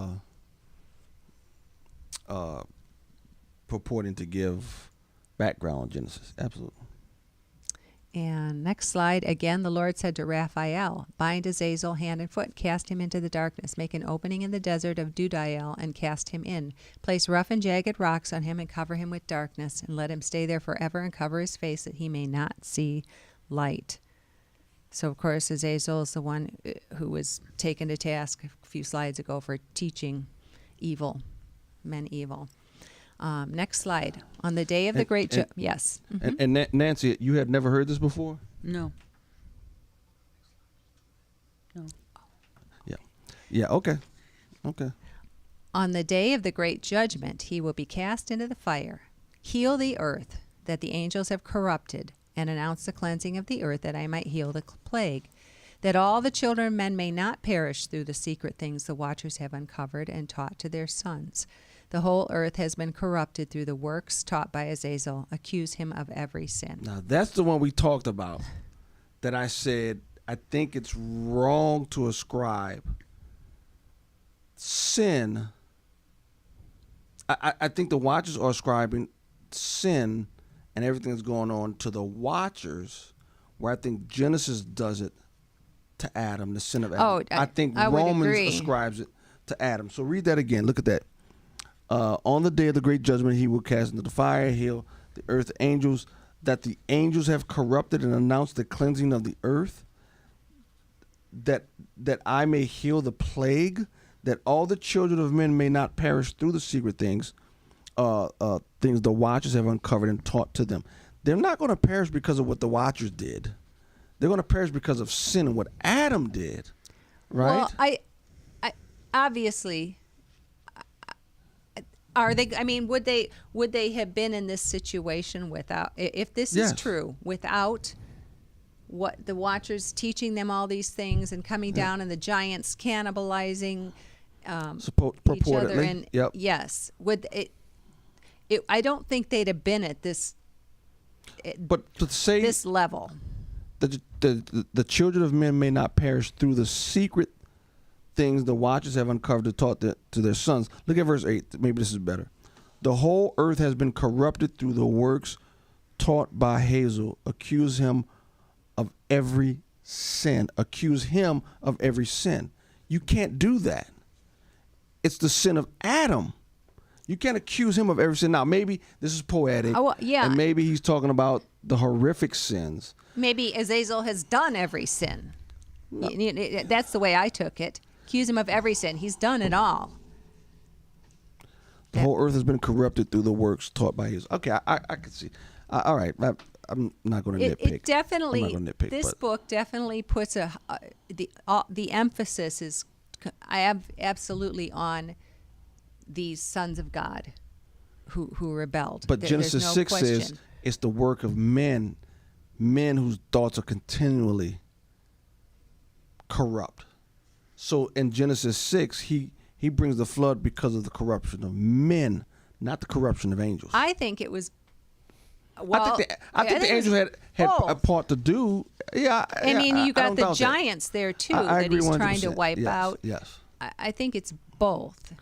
purporting to give background on Genesis. Absolutely. And next slide. Again, the Lord said to Raphael, Bind Azazel hand and foot, cast him into the darkness, make an opening in the desert of Dudael, and cast him in. Place rough and jagged rocks on him and cover him with darkness, and let him stay there forever and cover his face that he may not see light. So, of course, Azazel is the one who was taken to task a few slides ago for teaching men evil. Next slide. On the day of the great yes. Mm-hmm. And Nancy, you had never heard this before? No. Yeah, okay. On the day of the great judgment, he will be cast into the fire. Heal the earth that the angels have corrupted, and announce the cleansing of the earth, that I might heal the plague, that all the children of men may not perish through the secret things the watchers have uncovered and taught to their sons. The whole earth has been corrupted through the works taught by Azazel. Accuse him of every sin. Now, that's the one we talked about, that I said, I think it's wrong to ascribe sin. I think the watchers are ascribing sin and everything that's going on to the watchers, where I think Genesis does it to Adam, the sin of Adam. Oh, I think I Romans ascribes it to Adam. So read that again. Look at that. On the day of the great judgment, he will cast into the fire, heal the earth angels, that the angels have corrupted and announced the cleansing of the earth, that I may heal the plague, that all the children of men may not perish through the secret things the watchers have uncovered and taught to them. They're not going to perish because of what the watchers did. They're going to perish because of sin and what Adam did, right? Well, I obviously, are they? I mean, would they have been in this situation without? If this is true, without what the watchers teaching them all these things and coming down and the giants cannibalizing each other, and yes, would it? I don't think they'd have been at this. But to say this level, the children of men may not perish through the secret things the watchers have uncovered and taught to their sons. Look at verse 8. Maybe this is better. The whole earth has been corrupted through the works taught by Hazel. Accuse him of every sin. Accuse him of every sin. You can't do that. It's the sin of Adam. You can't accuse him of every sin. Now, maybe this is poetic. And maybe he's talking about the horrific sins. Maybe Azazel has done every sin. No. That's the way I took it. Accuse him of every sin. He's done it all. The whole earth has been corrupted through the works taught by his. Okay, I can see. All right, I'm not going to nitpick. It definitely, this book definitely puts the emphasis is absolutely on these sons of God who rebelled. But Genesis 6 says it's the work of men whose thoughts are continually corrupt. So in Genesis 6, he brings the flood because of the corruption of men, not the corruption of angels. I think it was. Well, I think the angels had a part to do. Yeah, I mean, you got the giants there too that he's trying to wipe out. Yes, I think it's both.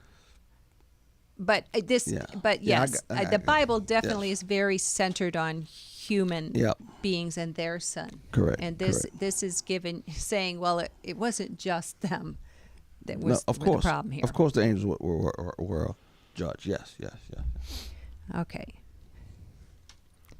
But the Bible definitely is very centered on human beings and their son. Correct. And this is saying, well, it wasn't just them that was the problem here. Of course, the angels were judged. Yes. Okay.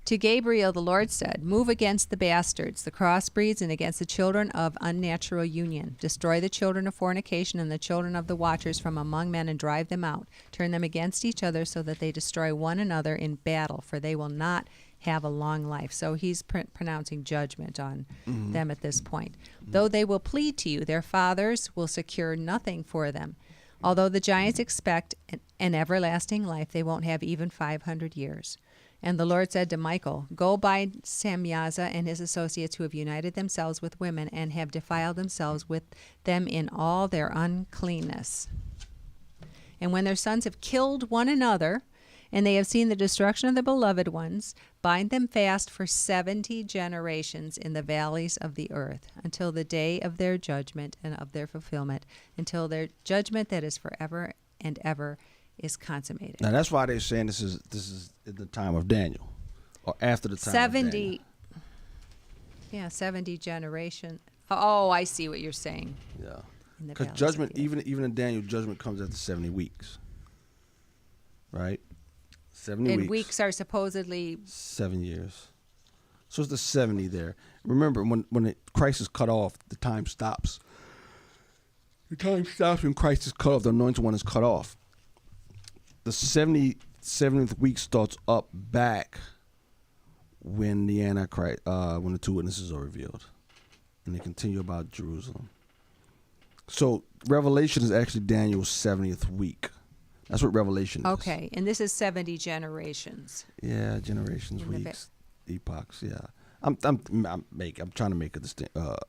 To Gabriel, the Lord said, Move against the bastards, the crossbreeds, and against the children of unnatural union. Destroy the children of fornication and the children of the watchers from among men and drive them out. Turn them against each other so that they destroy one another in battle, for they will not have a long life. So he's pronouncing judgment on them at this point. Though they will plead to you, their fathers will secure nothing for them. Although the giants expect an everlasting life, they won't have even 500 years. And the Lord said to Michael, go bind Samyaza and his associates who have united themselves with women and have defiled themselves with them in all their uncleanness. And when their sons have killed one another, and they have seen the destruction of the beloved ones, bind them fast for 70 generations in the valleys of the earth, until the day of their judgment and of their fulfillment, until their judgment that is forever and ever is consummated. Now that's why they're saying this is at the time of Daniel, or after the time 70, of Daniel. Yeah, 70 generation. Oh, I see what you're saying. Yeah, In the because valleys judgment, of the earth. even in Daniel, judgment comes after 70 weeks, right? 70 And weeks are supposedly 7 years. So it's the 70 there. Remember, when Christ is cut off, the time stops. The time stops when Christ is cut off. The anointed one is cut off. The 70th week starts up back when the Antichrist, when the two witnesses are revealed, and they continue about Jerusalem. So Revelation is actually Daniel's 70th week. That's what Revelation is. okay, and this is 70 generations. Yeah, generations, In the weeks, epochs. Yeah, I'm trying to make a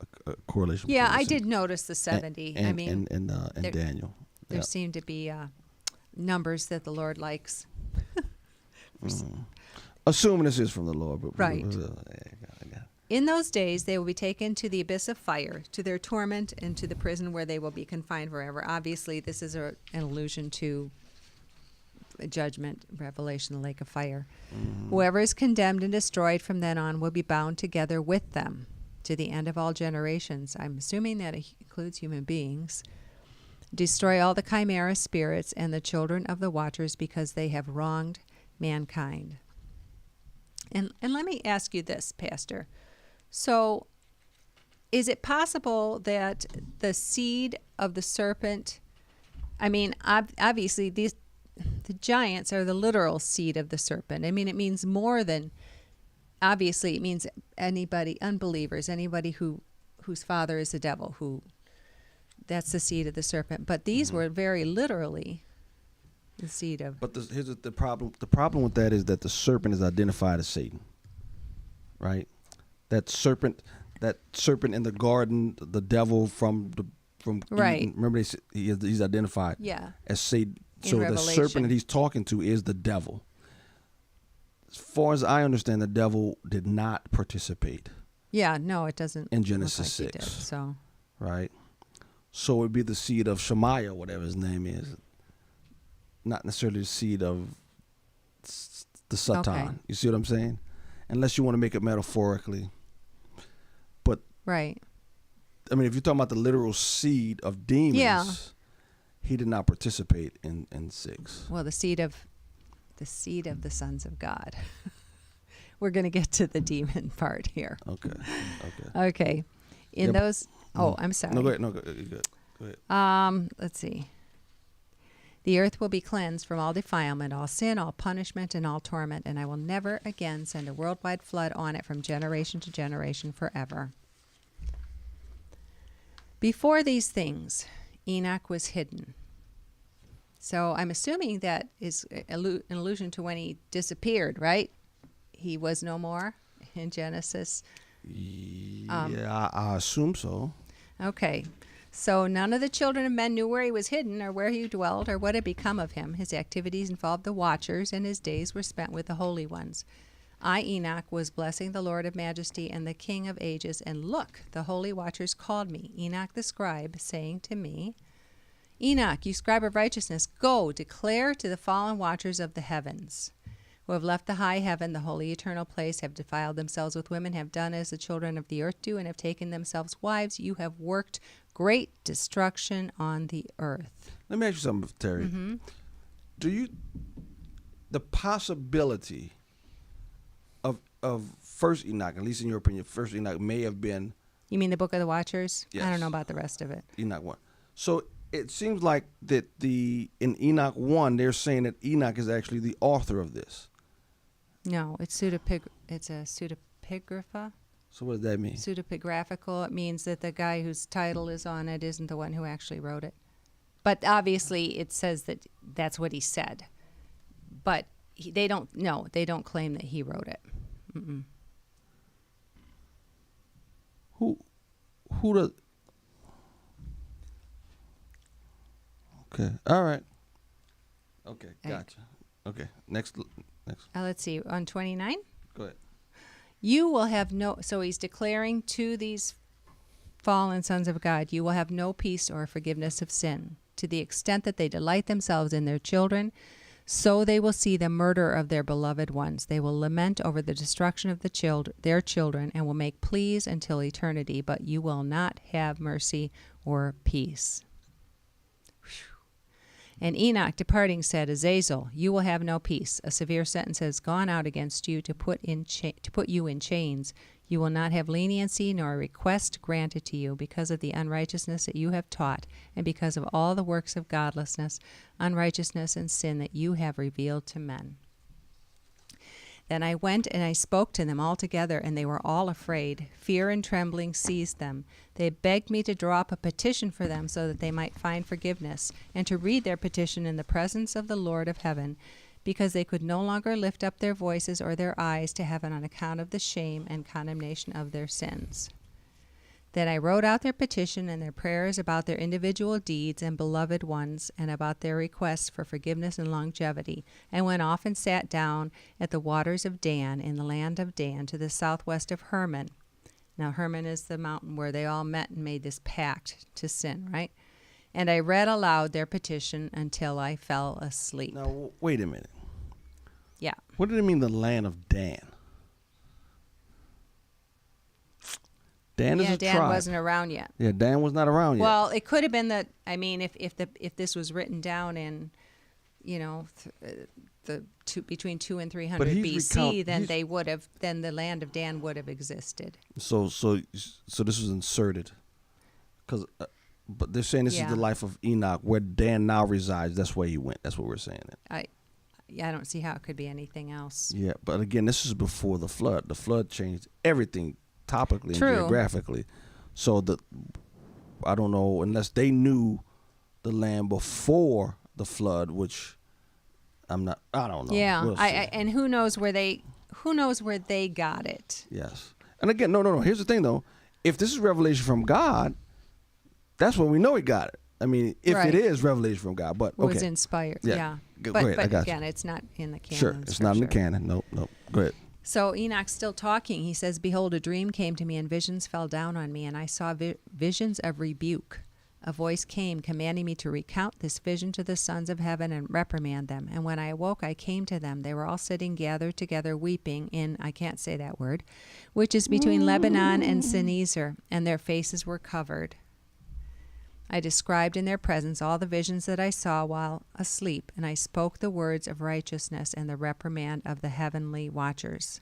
correlation. Yeah, between I this did notice the 70. and, I mean, and there- Daniel. there Yeah. seem to be numbers that the Lord likes. Assuming this is from the Lord, but Right. yeah. In those days, they will be taken to the abyss of fire, to their torment, and to the prison where they will be confined forever. Obviously, this is an allusion to judgment, Revelation, the lake of fire. Whoever is condemned and destroyed from then on will be bound together with them to the end of all generations. I'm assuming that it includes human beings. Destroy all the chimera spirits and the children of the watchers, because they have wronged mankind. And let me ask you this, Pastor. So, is it possible that the seed of the serpent, I mean, obviously the giants are the literal seed of the serpent. I mean, it means more than, obviously it means anybody, unbelievers, anybody whose father is the devil, that's the seed of the serpent. But these were very literally the seed of. But here's the problem. The problem with that is that the serpent is identified as Satan, right? That serpent in the garden, the devil from Right. Eden, remember he's identified as Satan. So the serpent that he's talking to is the devil. As far as I understand, the devil did not participate. Yeah, no, it doesn't. In Genesis look like 6. He did, so. Right? So it would be the seed of Shemaiah, whatever his name is. Not necessarily the seed of the Satan. Okay. You see what I'm saying? Unless you want to make it metaphorically. But, right. I mean, if you're talking about the literal seed of demons, he did not participate in 6. Well, the seed of the sons of God. We're going to get to the demon part here. Okay. In those, I'm sorry. No, go ahead. No, go ahead. Let's see. The earth will be cleansed from all defilement, all sin, all punishment, and all torment, and I will never again send a worldwide flood on it from generation to generation forever. Before these things, Enoch was hidden. So I'm assuming that is an allusion to when he disappeared, right? He was no more in Genesis. Yeah, I assume so. Okay. So none of the children of men knew where he was hidden or where he dwelt or what had become of him. His activities involved the watchers, and his days were spent with the holy ones. I, Enoch, was blessing the Lord of majesty and the King of ages, and look, the holy watchers called me, Enoch the scribe, saying to me, Enoch, you scribe of righteousness, go, declare to the fallen watchers of the heavens, who have left the high heaven, the holy eternal place, have defiled themselves with women, have done as the children of the earth do, and have taken themselves wives. You have worked great destruction on the earth. Let me ask you something, Terry. Do the possibility of first Enoch, at least in your opinion, first Enoch may have been... You mean the Book of the Watchers? Yes. I don't know about the rest of it. Enoch 1. So it seems like that in Enoch 1, they're saying that Enoch is actually the author of this. No, it's it's a pseudepigrapha. So what does that mean? Pseudepigraphical. It means that the guy whose title is on it isn't the one who actually wrote it. But obviously, it says that that's what he said. But they don't claim that he wrote it. Mm-mm. Who does? Okay. All right. Okay. Gotcha. Okay. Next. Let's see. On 29. Go ahead. You will have no. So he's declaring to these fallen sons of God, you will have no peace or forgiveness of sin. To the extent that they delight themselves in their children, so they will see the murder of their beloved ones. They will lament over the destruction of their children and will make pleas until eternity, but you will not have mercy or peace. And Enoch departing said, Azazel, you will have no peace. A severe sentence has gone out against you to put you in chains. You will not have leniency nor a request granted to you because of the unrighteousness that you have taught and because of all the works of godlessness, unrighteousness, and sin that you have revealed to men. Then I went and I spoke to them all together, and they were all afraid. Fear and trembling seized them. They begged me to draw up a petition for them so that they might find forgiveness, and to read their petition in the presence of the Lord of heaven, because they could no longer lift up their voices or their eyes to heaven on account of the shame and condemnation of their sins. Then I wrote out their petition and their prayers about their individual deeds and beloved ones, and about their requests for forgiveness and longevity, and went off and sat down at the waters of Dan, in the land of Dan, to the southwest of Hermon. Now Hermon is the mountain where they all met and made this pact to sin, right? And I read aloud their petition until I fell asleep. Now, wait a minute. Yeah. What did it mean, the land of Dan? Dan is a Dan tribe. wasn't around yet. Yeah, Dan was not around yet. Well, it could have been that. I mean, if this was written down in, between 200 and 300 BC, then the land of Dan would have existed. So this was inserted, because, but they're saying this is the life of Enoch, where Dan now resides. That's where he went. That's what we're saying. I don't see how it could be anything else. Yeah, but again, this is before the flood. The flood changed everything topically and True. geographically. So I don't know, unless they knew the land before the flood, which I don't know. Yeah, We'll and who knows where they got it. Yes. And again, no. Here's the thing, though. If this is revelation from God, that's when we know he got it. I mean, if it is revelation from God, but okay. Was inspired, yeah. Go But ahead, I got again, you. it's not in the canon. Sure, it's not in the canon. Nope. Go ahead. So Enoch's still talking. He says, Behold, a dream came to me, and visions fell down on me, and I saw visions of rebuke. A voice came, commanding me to recount this vision to the sons of heaven and reprimand them. And when I awoke, I came to them. They were all sitting gathered together, weeping in, I can't say that word, which is between Lebanon and Sinezer, and their faces were covered. I described in their presence all the visions that I saw while asleep, and I spoke the words of righteousness and the reprimand of the heavenly watchers.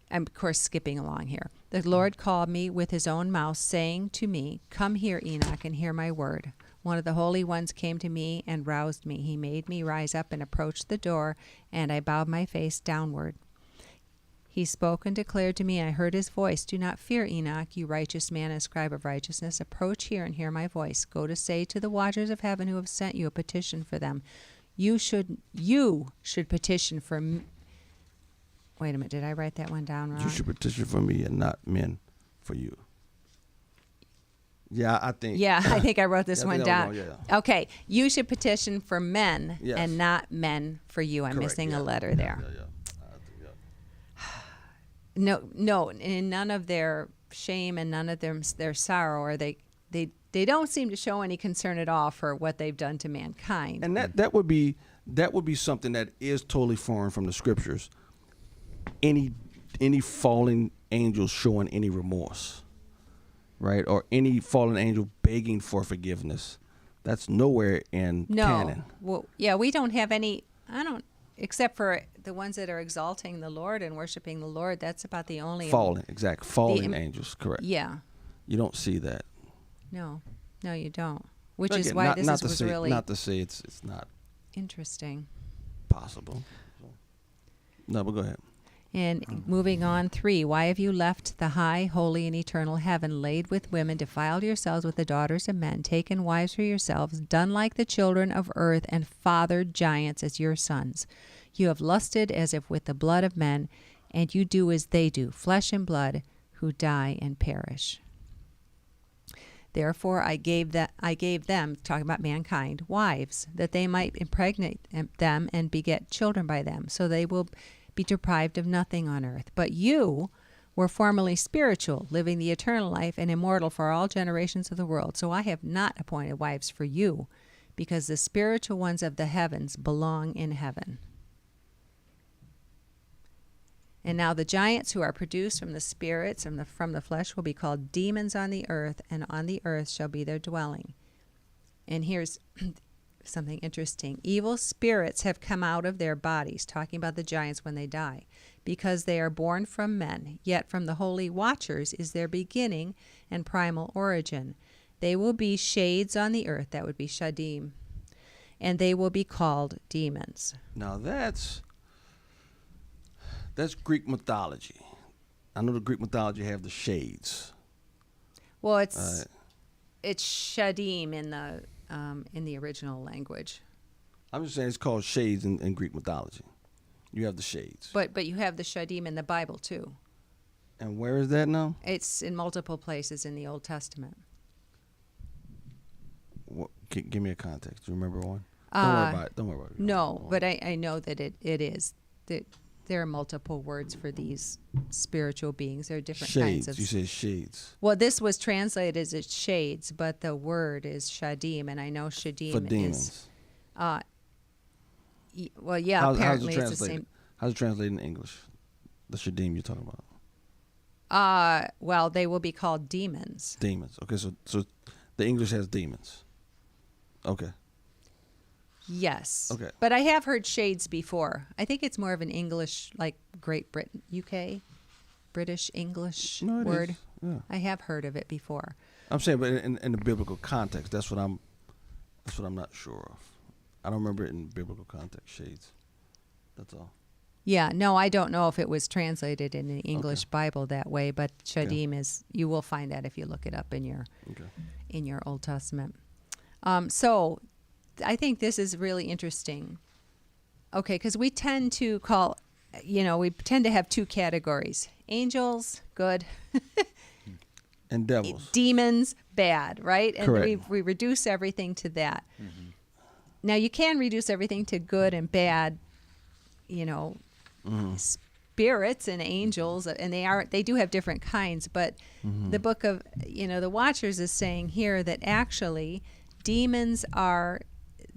I'm, of course, skipping along here. The Lord called me with his own mouth, saying to me, Come here, Enoch, and hear my word. One of the holy ones came to me and roused me. He made me rise up and approach the door, and I bowed my face downward. He spoke and declared to me, and I heard his voice, Do not fear, Enoch, you righteous man and scribe of righteousness. Approach here and hear my voice. Go to say to the watchers of heaven who have sent you a petition for them. You should petition for me. Wait a minute, did I write that one down wrong? You should petition for me and not men for you. Yeah, I think. Yeah, I think I wrote this one down. Yeah. Okay, you should petition for men Yes. and not men for you. I'm Correct, missing yeah. a letter there. Yeah. No, in none of their shame and none of their sorrow, or they don't seem to show any concern at all for what they've done to mankind. And that would be something that is totally foreign from the scriptures. Any fallen angel showing any remorse, right? Or any fallen angel begging for forgiveness. That's nowhere in canon. Well, yeah, we don't have any. Except for the ones that are exalting the Lord and worshiping the Lord. That's about the only Fallen angels, correct. Yeah. You don't see that. No, you don't. Which Again, is why this was really not to say it's not interesting. possible. No, but go ahead. And moving on, 3, why have you left the high, holy, and eternal heaven, laid with women, defiled yourselves with the daughters of men, taken wives for yourselves, done like the children of earth, and fathered giants as your sons? You have lusted as if with the blood of men, and you do as they do, flesh and blood, who die and perish. Therefore I gave them, talking about mankind, wives, that they might impregnate them and beget children by them, so they will be deprived of nothing on earth. But you were formerly spiritual, living the eternal life and immortal for all generations of the world. So I have not appointed wives for you, because the spiritual ones of the heavens belong in heaven. And now the giants who are produced from the spirits and from the flesh will be called demons on the earth, and on the earth shall be their dwelling. And here's something interesting. Evil spirits have come out of their bodies, talking about the giants when they die, because they are born from men, yet from the holy watchers is their beginning and primal origin. They will be shades on the earth, that would be shadim, and they will be called demons. Now that's Greek mythology. I know the Greek mythology have the shades. Well, it's shadim in the original language. I'm just saying it's called shades in Greek mythology. You have the shades. But you have the shadim in the Bible too. And where is that now? It's in multiple places in the Old Testament. Give me a context. Do you remember one? Don't worry about it. Don't worry about it. No, but I know that it is. That there are multiple words for these spiritual beings. There are different kinds of... You said shades. Well, this was translated as shades, but the word is shadim, and I know shadim for demons. Well, yeah, apparently it's the same. How's it translated in English? The shadim you're talking about. Well, they will be called demons. Demons. Okay, so the English has demons. Okay. Yes. Okay. But I have heard shades before. I think it's more of an English, like Great Britain, UK, British English word. Yeah. I have heard of it before. I'm saying, but in the biblical context, that's what I'm not sure of. I don't remember it in biblical context. Shades. That's all. Yeah. No, I don't know if it was translated in the English Bible that way, but shadim is. You will find that if you look it up in your Old Testament. So I think this is really interesting. Okay, because we tend to have two categories. Angels, good. And devils. Demons, bad, right? And correct. we reduce everything to that. Mm-hmm. Now, you can reduce everything to good and bad, spirits and angels, and they do have different kinds, but the book of, the Watchers is saying here that actually demons are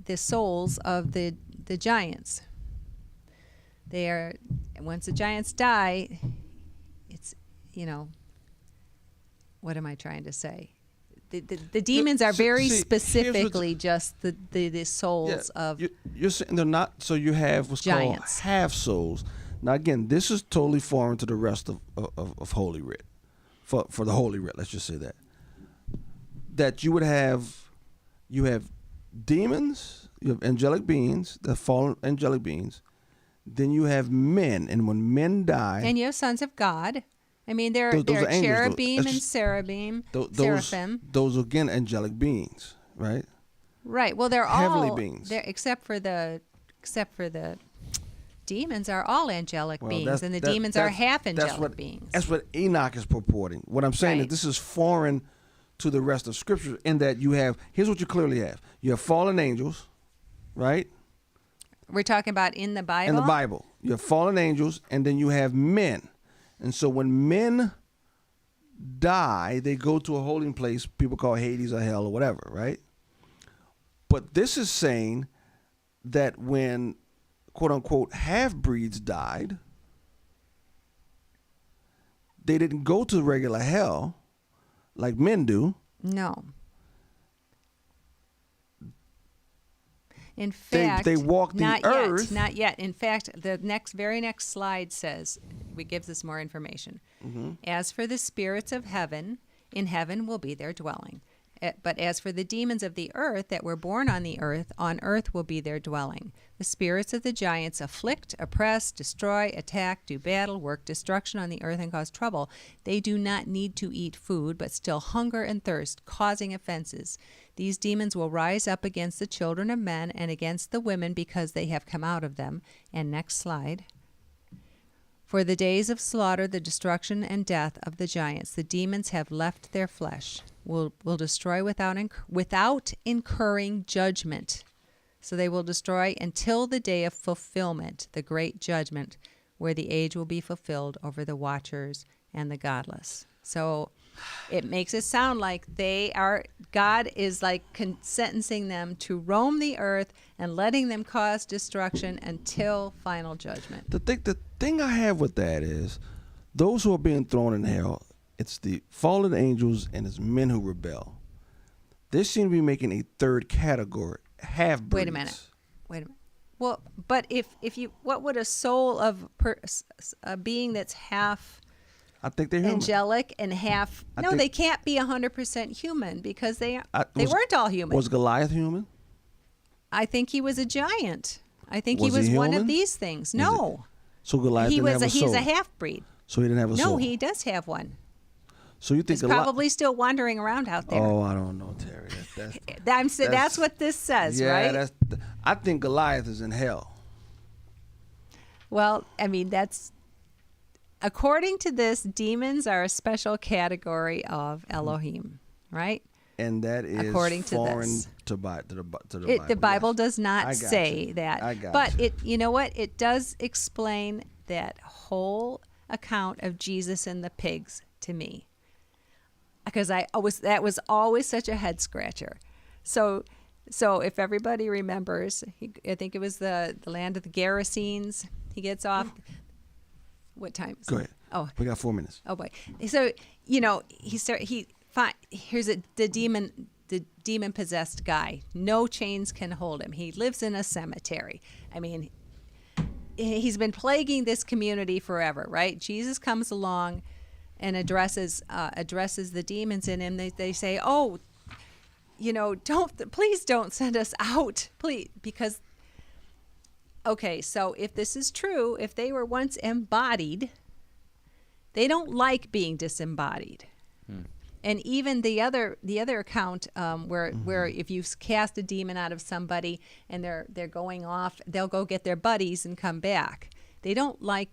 the souls of the giants. They are, once the giants die, it's, what am I trying to say? The demons are very specifically just the souls of you're saying they're not, so you have what's giants. Called half souls. Now again, this is totally foreign to the rest of Holy Writ. For the Holy Writ, let's just say that you have demons, you have angelic beings, the fallen angelic beings, then you have men, and when men die, and you have sons of God. I mean, there are cherubim and seraphim. Those again, angelic beings, right? Right. Well, they're heavenly all beings, except for the demons are all angelic beings, and the demons are half angelic beings. That's what Enoch is purporting. What I'm saying is this is foreign to the rest of Scripture in that here's what you clearly have. You have fallen angels, right? We're talking about in the Bible? In the Bible. You have fallen angels, and then you have men. And so when men die, they go to a holding place people call Hades or hell or whatever, right? But this is saying that when, quote-unquote, half-breeds died, they didn't go to regular hell like men do. No. In fact, they walked the earth. Not yet. In fact, the very next slide says, gives us more information. Mm-hmm. As for the spirits of heaven, in heaven will be their dwelling. But as for the demons of the earth that were born on earth will be their dwelling. The spirits of the giants afflict, oppress, destroy, attack, do battle, work destruction on the earth, and cause trouble. They do not need to eat food, but still hunger and thirst, causing offenses. These demons will rise up against the children of men and against the women because they have come out of them. And next slide. For the days of slaughter, the destruction and death of the giants, the demons have left their flesh, will destroy without incurring judgment. So they will destroy until the day of fulfillment, the great judgment, where the age will be fulfilled over the watchers and the godless. So it makes it sound like God is like sentencing them to roam the earth and letting them cause destruction until final judgment. The thing I have with that is those who are being thrown in hell, it's the fallen angels and it's men who rebel. They seem to be making a third category, half-breeds. Wait a minute. Well, but if you, what would a soul of a being that's half I think they're human. Angelic and half. They can't be 100% human because they weren't all human. Was Goliath human? I think he was a giant. I think he was one of these things. No. So Goliath didn't have a soul. He's a half breed. So he didn't have a soul. No, he does have one. So you think he's probably still wandering around out there. Oh, I don't know, Terry. That's what this says, right? Yeah, I think Goliath is in hell. Well, I mean, according to this, demons are a special category of Elohim, right? And that is according foreign to the Bible. The Bible does not say that. I got but you. you know what? It does explain that whole account of Jesus and the pigs to me. Because that was always such a head scratcher. So if everybody remembers, I think it was the land of the Gerasenes. He gets off. What time is it? Go ahead. Oh, we got 4 minutes. Oh boy. So here's the demon possessed guy. No chains can hold him. He lives in a cemetery. I mean, he's been plaguing this community forever, right? Jesus comes along and addresses the demons in him. They say, "Oh, please don't send us out, please," because. Okay, so if this is true, if they were once embodied, they don't like being disembodied. And even the other account where if you cast a demon out of somebody and they're going off, they'll go get their buddies and come back. They don't like,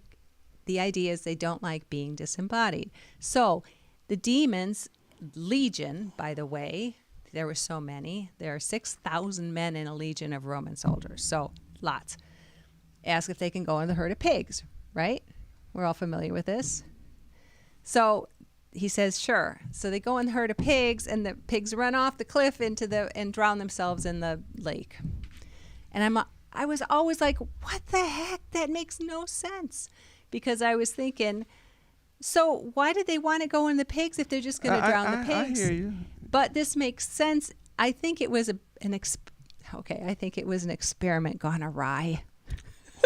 the idea is they don't like being disembodied. So the demons, legion, by the way, there were so many. There are 6,000 men in a legion of Roman soldiers, so lots. Ask if they can go in the herd of pigs, right? We're all familiar with this. So he says, sure. So they go in the herd of pigs, and the pigs run off the cliff and drown themselves in the lake. And I was always like, what the heck? That makes no sense. Because I was thinking, so why did they want to go in the pigs if they're just going to drown the pigs? I hear you. But this makes sense. I think it was an experiment gone awry.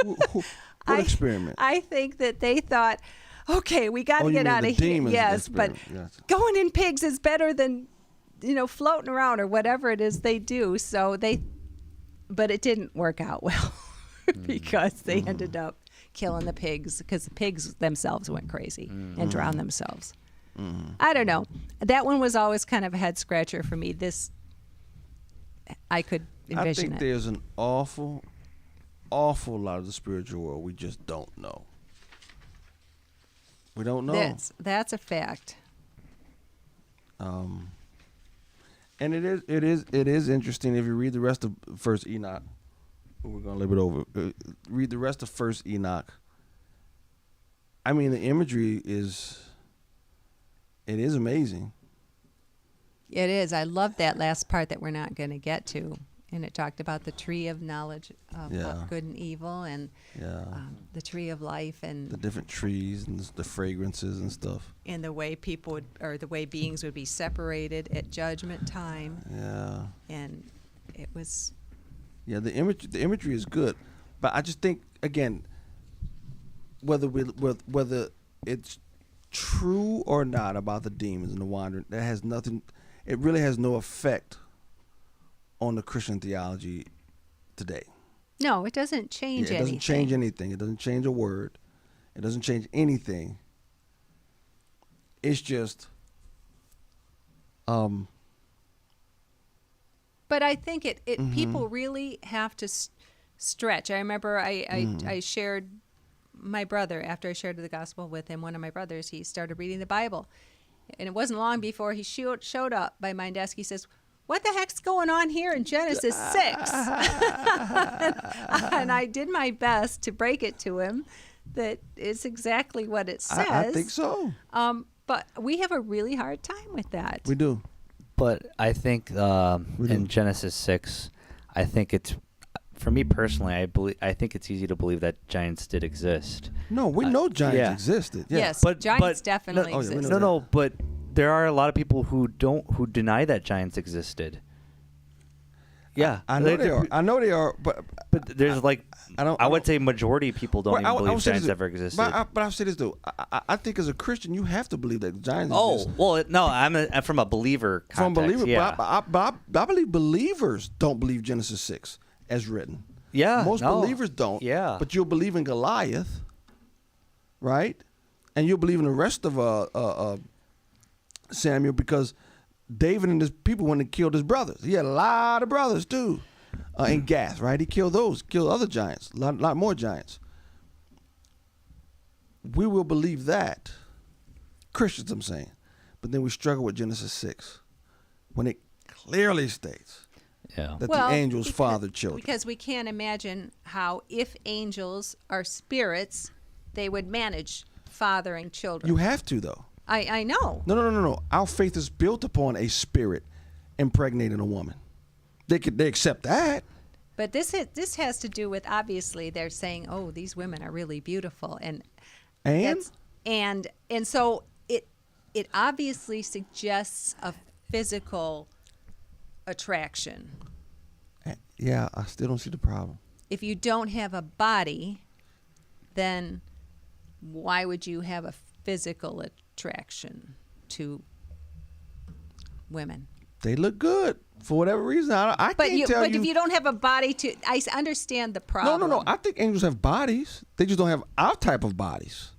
What experiment? I think that they thought, okay, we got to get out of here. Yes, but going in pigs is better than, floating around or whatever it is they do. But it didn't work out well because they ended up killing the pigs because the pigs themselves went crazy and drowned themselves. I don't know. That one was always kind of a head scratcher for me. I could envision it. I think there's an awful lot of the spiritual world we just don't know. We don't know. That's a fact. And it is interesting if you read the rest of First Enoch. We're going a little bit over. Read the rest of First Enoch. I mean, the imagery is amazing. It is. I love that last part that we're not going to get to. And it talked about the tree of knowledge of good and evil and the tree of life and the different trees and the fragrances and stuff. And the way the way beings would be separated at judgment time. Yeah. And it was. Yeah, the imagery is good, but I just think again, whether it's true or not about the demons and the wandering, that has nothing. it really has no effect on the Christian theology today. No, it doesn't change anything. It doesn't change anything. It doesn't change a word. It doesn't change anything. It's just But I think it people really have to stretch. I remember I shared my brother, after I shared the gospel with him, one of my brothers, he started reading the Bible. And it wasn't long before he showed up by my desk. He says, "What the heck's going on here in Genesis 6?" And I did my best to break it to him that it's exactly what it says. I think so. But we have a really hard time with that. We do. But I think in Genesis 6, I think it's, for me personally, I think it's easy to believe that giants did exist. No, we know giants existed. Yeah. Yes, giants definitely exist. But there are a lot of people who deny that giants existed. Yeah, I know they are. I know they are, but there's I would say majority of people don't even believe giants ever existed. But I'll say this though, I think as a Christian you have to believe that giants exist. No, I'm from a believer context. From a believer, yeah. but I believe believers don't believe Genesis 6 as written. Yeah, most believers don't. Yeah, but you'll believe in Goliath, right? And you'll believe in the rest of Samuel because David and his people went and killed his brothers. He had a lot of brothers too. In Gath, right? He killed other giants, a lot more giants. We will believe that. Christians, I'm saying. But then we struggle with Genesis 6 when it clearly states that the angels fathered children. Because we can't imagine how, if angels are spirits, they would manage fathering children. You have to, though. I know. No. Our faith is built upon a spirit impregnating a woman. They accept that. But this has to do with, obviously they're saying, oh, these women are really beautiful, and so it obviously suggests a physical attraction. Yeah, I still don't see the problem. If you don't have a body, then why would you have a physical attraction to women? They look good for whatever reason. I can't tell you. But if you don't have a body I understand the problem. No. I think angels have bodies. They just don't have our type of bodies.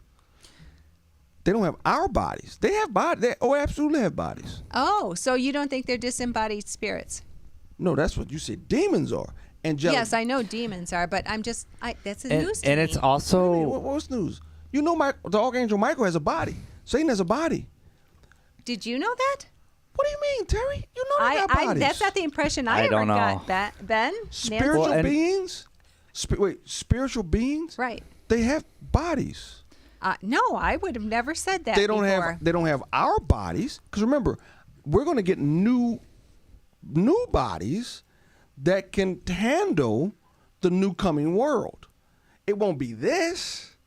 They don't have our bodies. They have bodies. They absolutely have bodies. Oh, so you don't think they're disembodied spirits? No, that's what you said. Demons are. Angelic. Yes, I know demons are, but that's news to me. And it's also... What's news? You know the Archangel Michael has a body. Satan has a body. Did you know that? What do you mean, Terry? You know they got bodies. That's not the impression I ever got. Ben? Spiritual beings? Spiritual beings? Right. They have bodies. No, I would have never said that They don't have our bodies. Because remember, we're going to get new bodies that can handle the new coming world. It won't be this,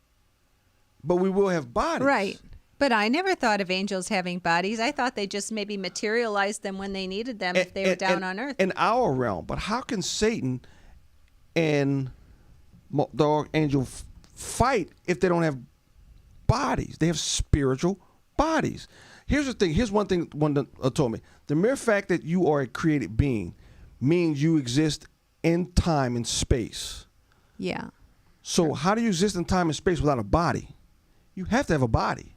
but we will have bodies. Right. But I never thought of angels having bodies. I thought they just maybe materialized them when they needed them if they were down on earth. In our realm. But how can Satan and the archangel fight if they don't have bodies? They have spiritual bodies. Here's the thing. Here's one thing one told me. The mere fact that you are a created being means you exist in time and space. Yeah. So how do you exist in time and space without a body? You have to have a body.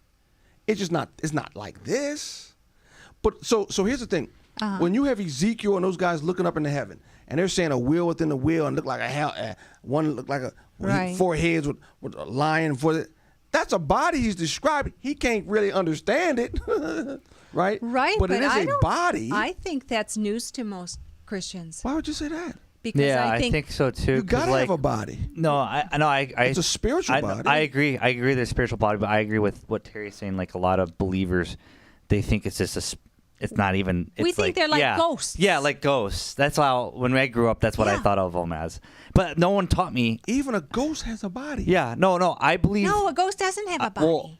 It's not like this. But so here's the thing. When you have Ezekiel and those guys looking up into heaven and they're saying a wheel within a wheel and look like one look like four heads with a lion for it. That's a body he's describing. He can't really understand it. Right? Right. But it is a body. I think that's news to most Christians. Why would you say that? Because I think so too. You gotta have a body. No, I it's a spiritual body. I agree. I agree. There's spiritual body, but I agree with what Terry's saying. Like a lot of believers, they think it's just it's not even. It's we think they're like ghosts. Yeah, like ghosts. That's how when I grew up, that's what I thought of them as. But no one taught me. Even a ghost has a body. Yeah. No. I believe. No, a ghost doesn't have a body. Well,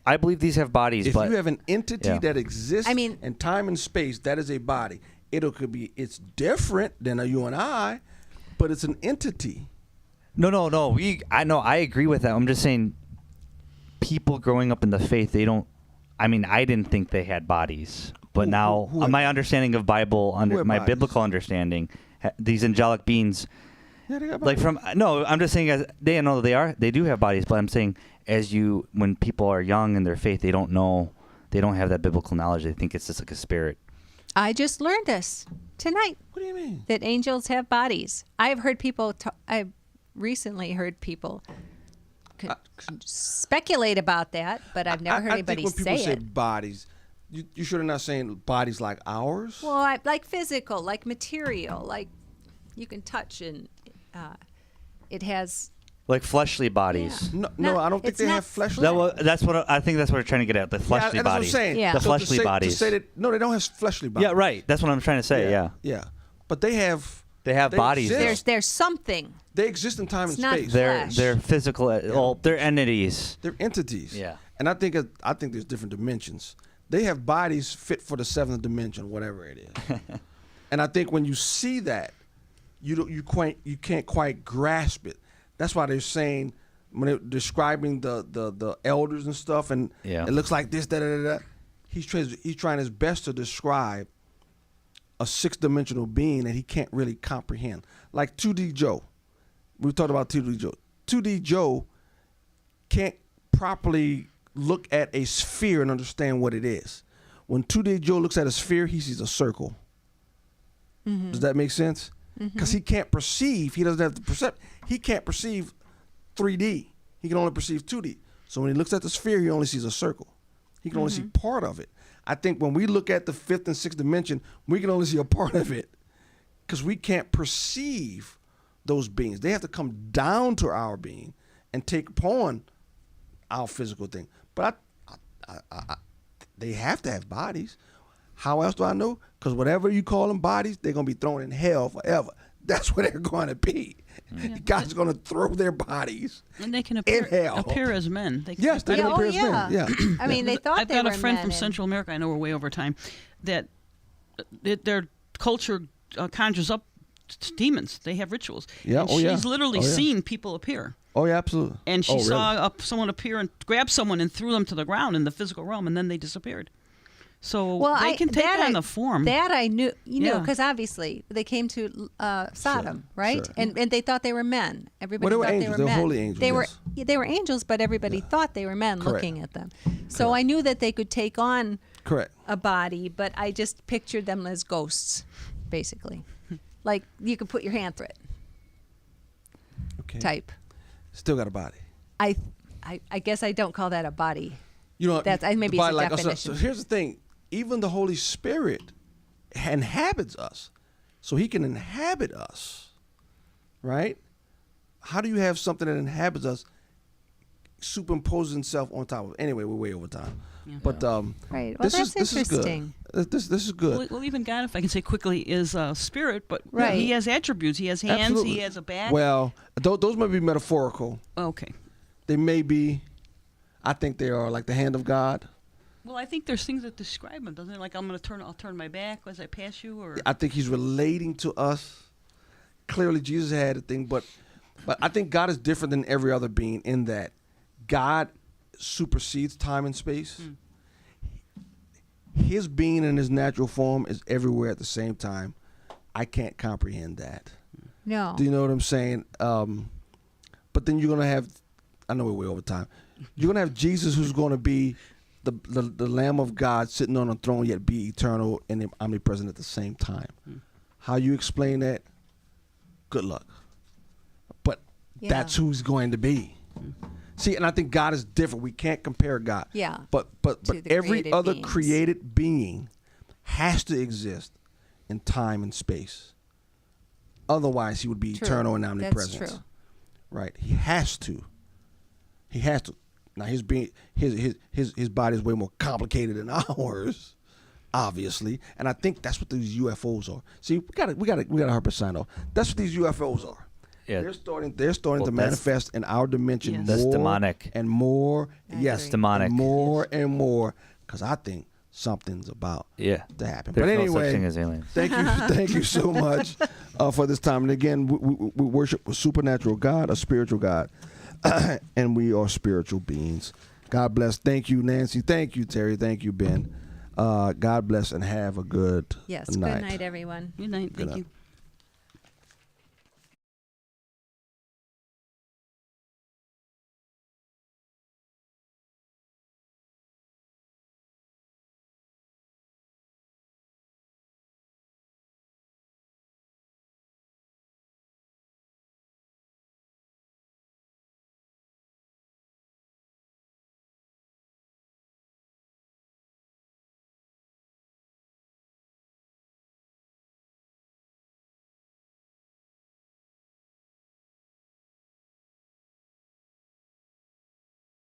I believe these have bodies. If you have an entity that exists, in time and space, that is a body. It's different than you and I. But it's an entity. No. I agree with that. I'm just saying, people growing up in the faith, they don't. I mean, I didn't think they had bodies. But now my understanding of Bible, my biblical understanding, these angelic beings, Yeah, they got like bodies. I'm just saying they do have bodies, but I'm saying when people are young in their faith, they don't have that biblical knowledge. They think it's just like a spirit. I just learned this tonight. What do you mean? That angels have bodies. I've heard people. I've recently heard people speculate about that, but I've never heard anybody I think when say people say it. bodies, you sure they're not saying bodies like ours? Well, like physical, like material, like you can touch, and it has. Like fleshly bodies. No, No, I don't think it's they not have fleshly. That's what I think. That's what we're trying to get at. The fleshly that's what I'm bodies. saying. Yeah. The So fleshly bodies. To say that, no, they don't have fleshly bodies. Yeah, right. That's what I'm trying to say. Yeah. Yeah. But they have. They have bodies. exist. There's something. They exist in time It's and not space. flesh. They're physical. Well, they're entities. They're entities. Yeah. And I think there's different dimensions. They have bodies fit for the seventh dimension, whatever it is. And I think when you see that, you can't quite grasp it. That's why they're saying when they're describing the elders and stuff, and it looks like this, da. He's trying his best to describe a six-dimensional being that he can't really comprehend. Like 2D Joe. We talked about 2D Joe. 2D Joe can't properly look at a sphere and understand what it is. When 2D Joe looks at a sphere, he sees a circle. Mm-hmm. Does that make sense? Because he can't perceive. He doesn't have the percept. He can't perceive 3D. He can only perceive 2D. So when he looks at the sphere, he only sees a circle. He can only see part of it. I think when we look at the fifth and sixth dimension, we can only see a part of it because we can't perceive those beings. They have to come down to our being and take upon our physical thing. But they have to have bodies. How else do I know? Because whatever you call them bodies, they're going to be thrown in hell forever. That's where they're going to be. Yeah. God's going to throw their bodies And they can in hell. appear as men. They can Yes, they can appear as men. Yeah. I mean, they thought I've they got were a friend men from and- Central America. I know we're way over time. That their culture conjures up demons. They have rituals. Yeah. And Oh, yeah. she's literally Oh, yeah. seen people appear. Oh, yeah, absolutely. And she Oh, saw someone appear and grab someone and threw them to the ground in the physical realm, and then they disappeared. So they can take on the form. That I knew, Yeah. because obviously they came to Sodom, right? Sure. And they thought they were men. Everybody Well, they were thought angels. they were They were men. holy angels, They were yes. they were angels, but everybody thought they were men Correct. looking at them. So I knew that they could take on Correct. a body, but I just pictured them as ghosts, basically. Like you could put your hand through it, Okay. type. Still got a body. I guess I don't call that a body. You know, That's maybe the it's a body like us. definition. So here's the thing: even the Holy Spirit inhabits us, so He can inhabit us, right? How do you have something that inhabits us superimposing itself on top of it? Anyway, we're way over time. Yeah. But Right. Well, that's interesting. This is good. Well, even God, if I can say quickly, is a spirit, but Right. he has attributes. He has hands. Absolutely. He has a back. Well, those may be metaphorical. Okay. They may be. I think they are like the hand of God. Well, I think there's things that describe him, doesn't it? Like I'll turn my back as I pass you, or I think He's relating to us. Clearly, Jesus had a thing, but I think God is different than every other being in that God supersedes time and space. His being in His natural form is everywhere at the same time. I can't comprehend that. No. Do you know what I'm saying? But then you're gonna have. I know we're way over time. You're gonna have Jesus, who's gonna be the Lamb of God sitting on a throne, yet be eternal and omnipresent at the same time. How you explain that? Good luck. But that's who He's going to be. See, and I think God is different. We can't compare God. Yeah. But To the every created other beings. created being has to exist in time and space. Otherwise, He would be True. eternal and That's omnipresent. true. Right? He has to. He has to. Now his body is way more complicated than ours, obviously, and I think that's what these UFOs are. See, we gotta help us sign off. That's what these UFOs are. Yeah. They're starting to manifest in our dimension Yes. more That's demonic. and more. I Yes, agree. Demonic. and more and more, because I think something's about Yeah. to happen. There's but no anyway, such thing as aliens. thank you so much for this time. And again, we worship a supernatural God, a spiritual God, and we are spiritual beings. God bless. Thank you, Nancy. Thank you, Terry. Thank you, Ben. God bless and have a good Yes. night. Good night, everyone. Good night. Thank Good you. night.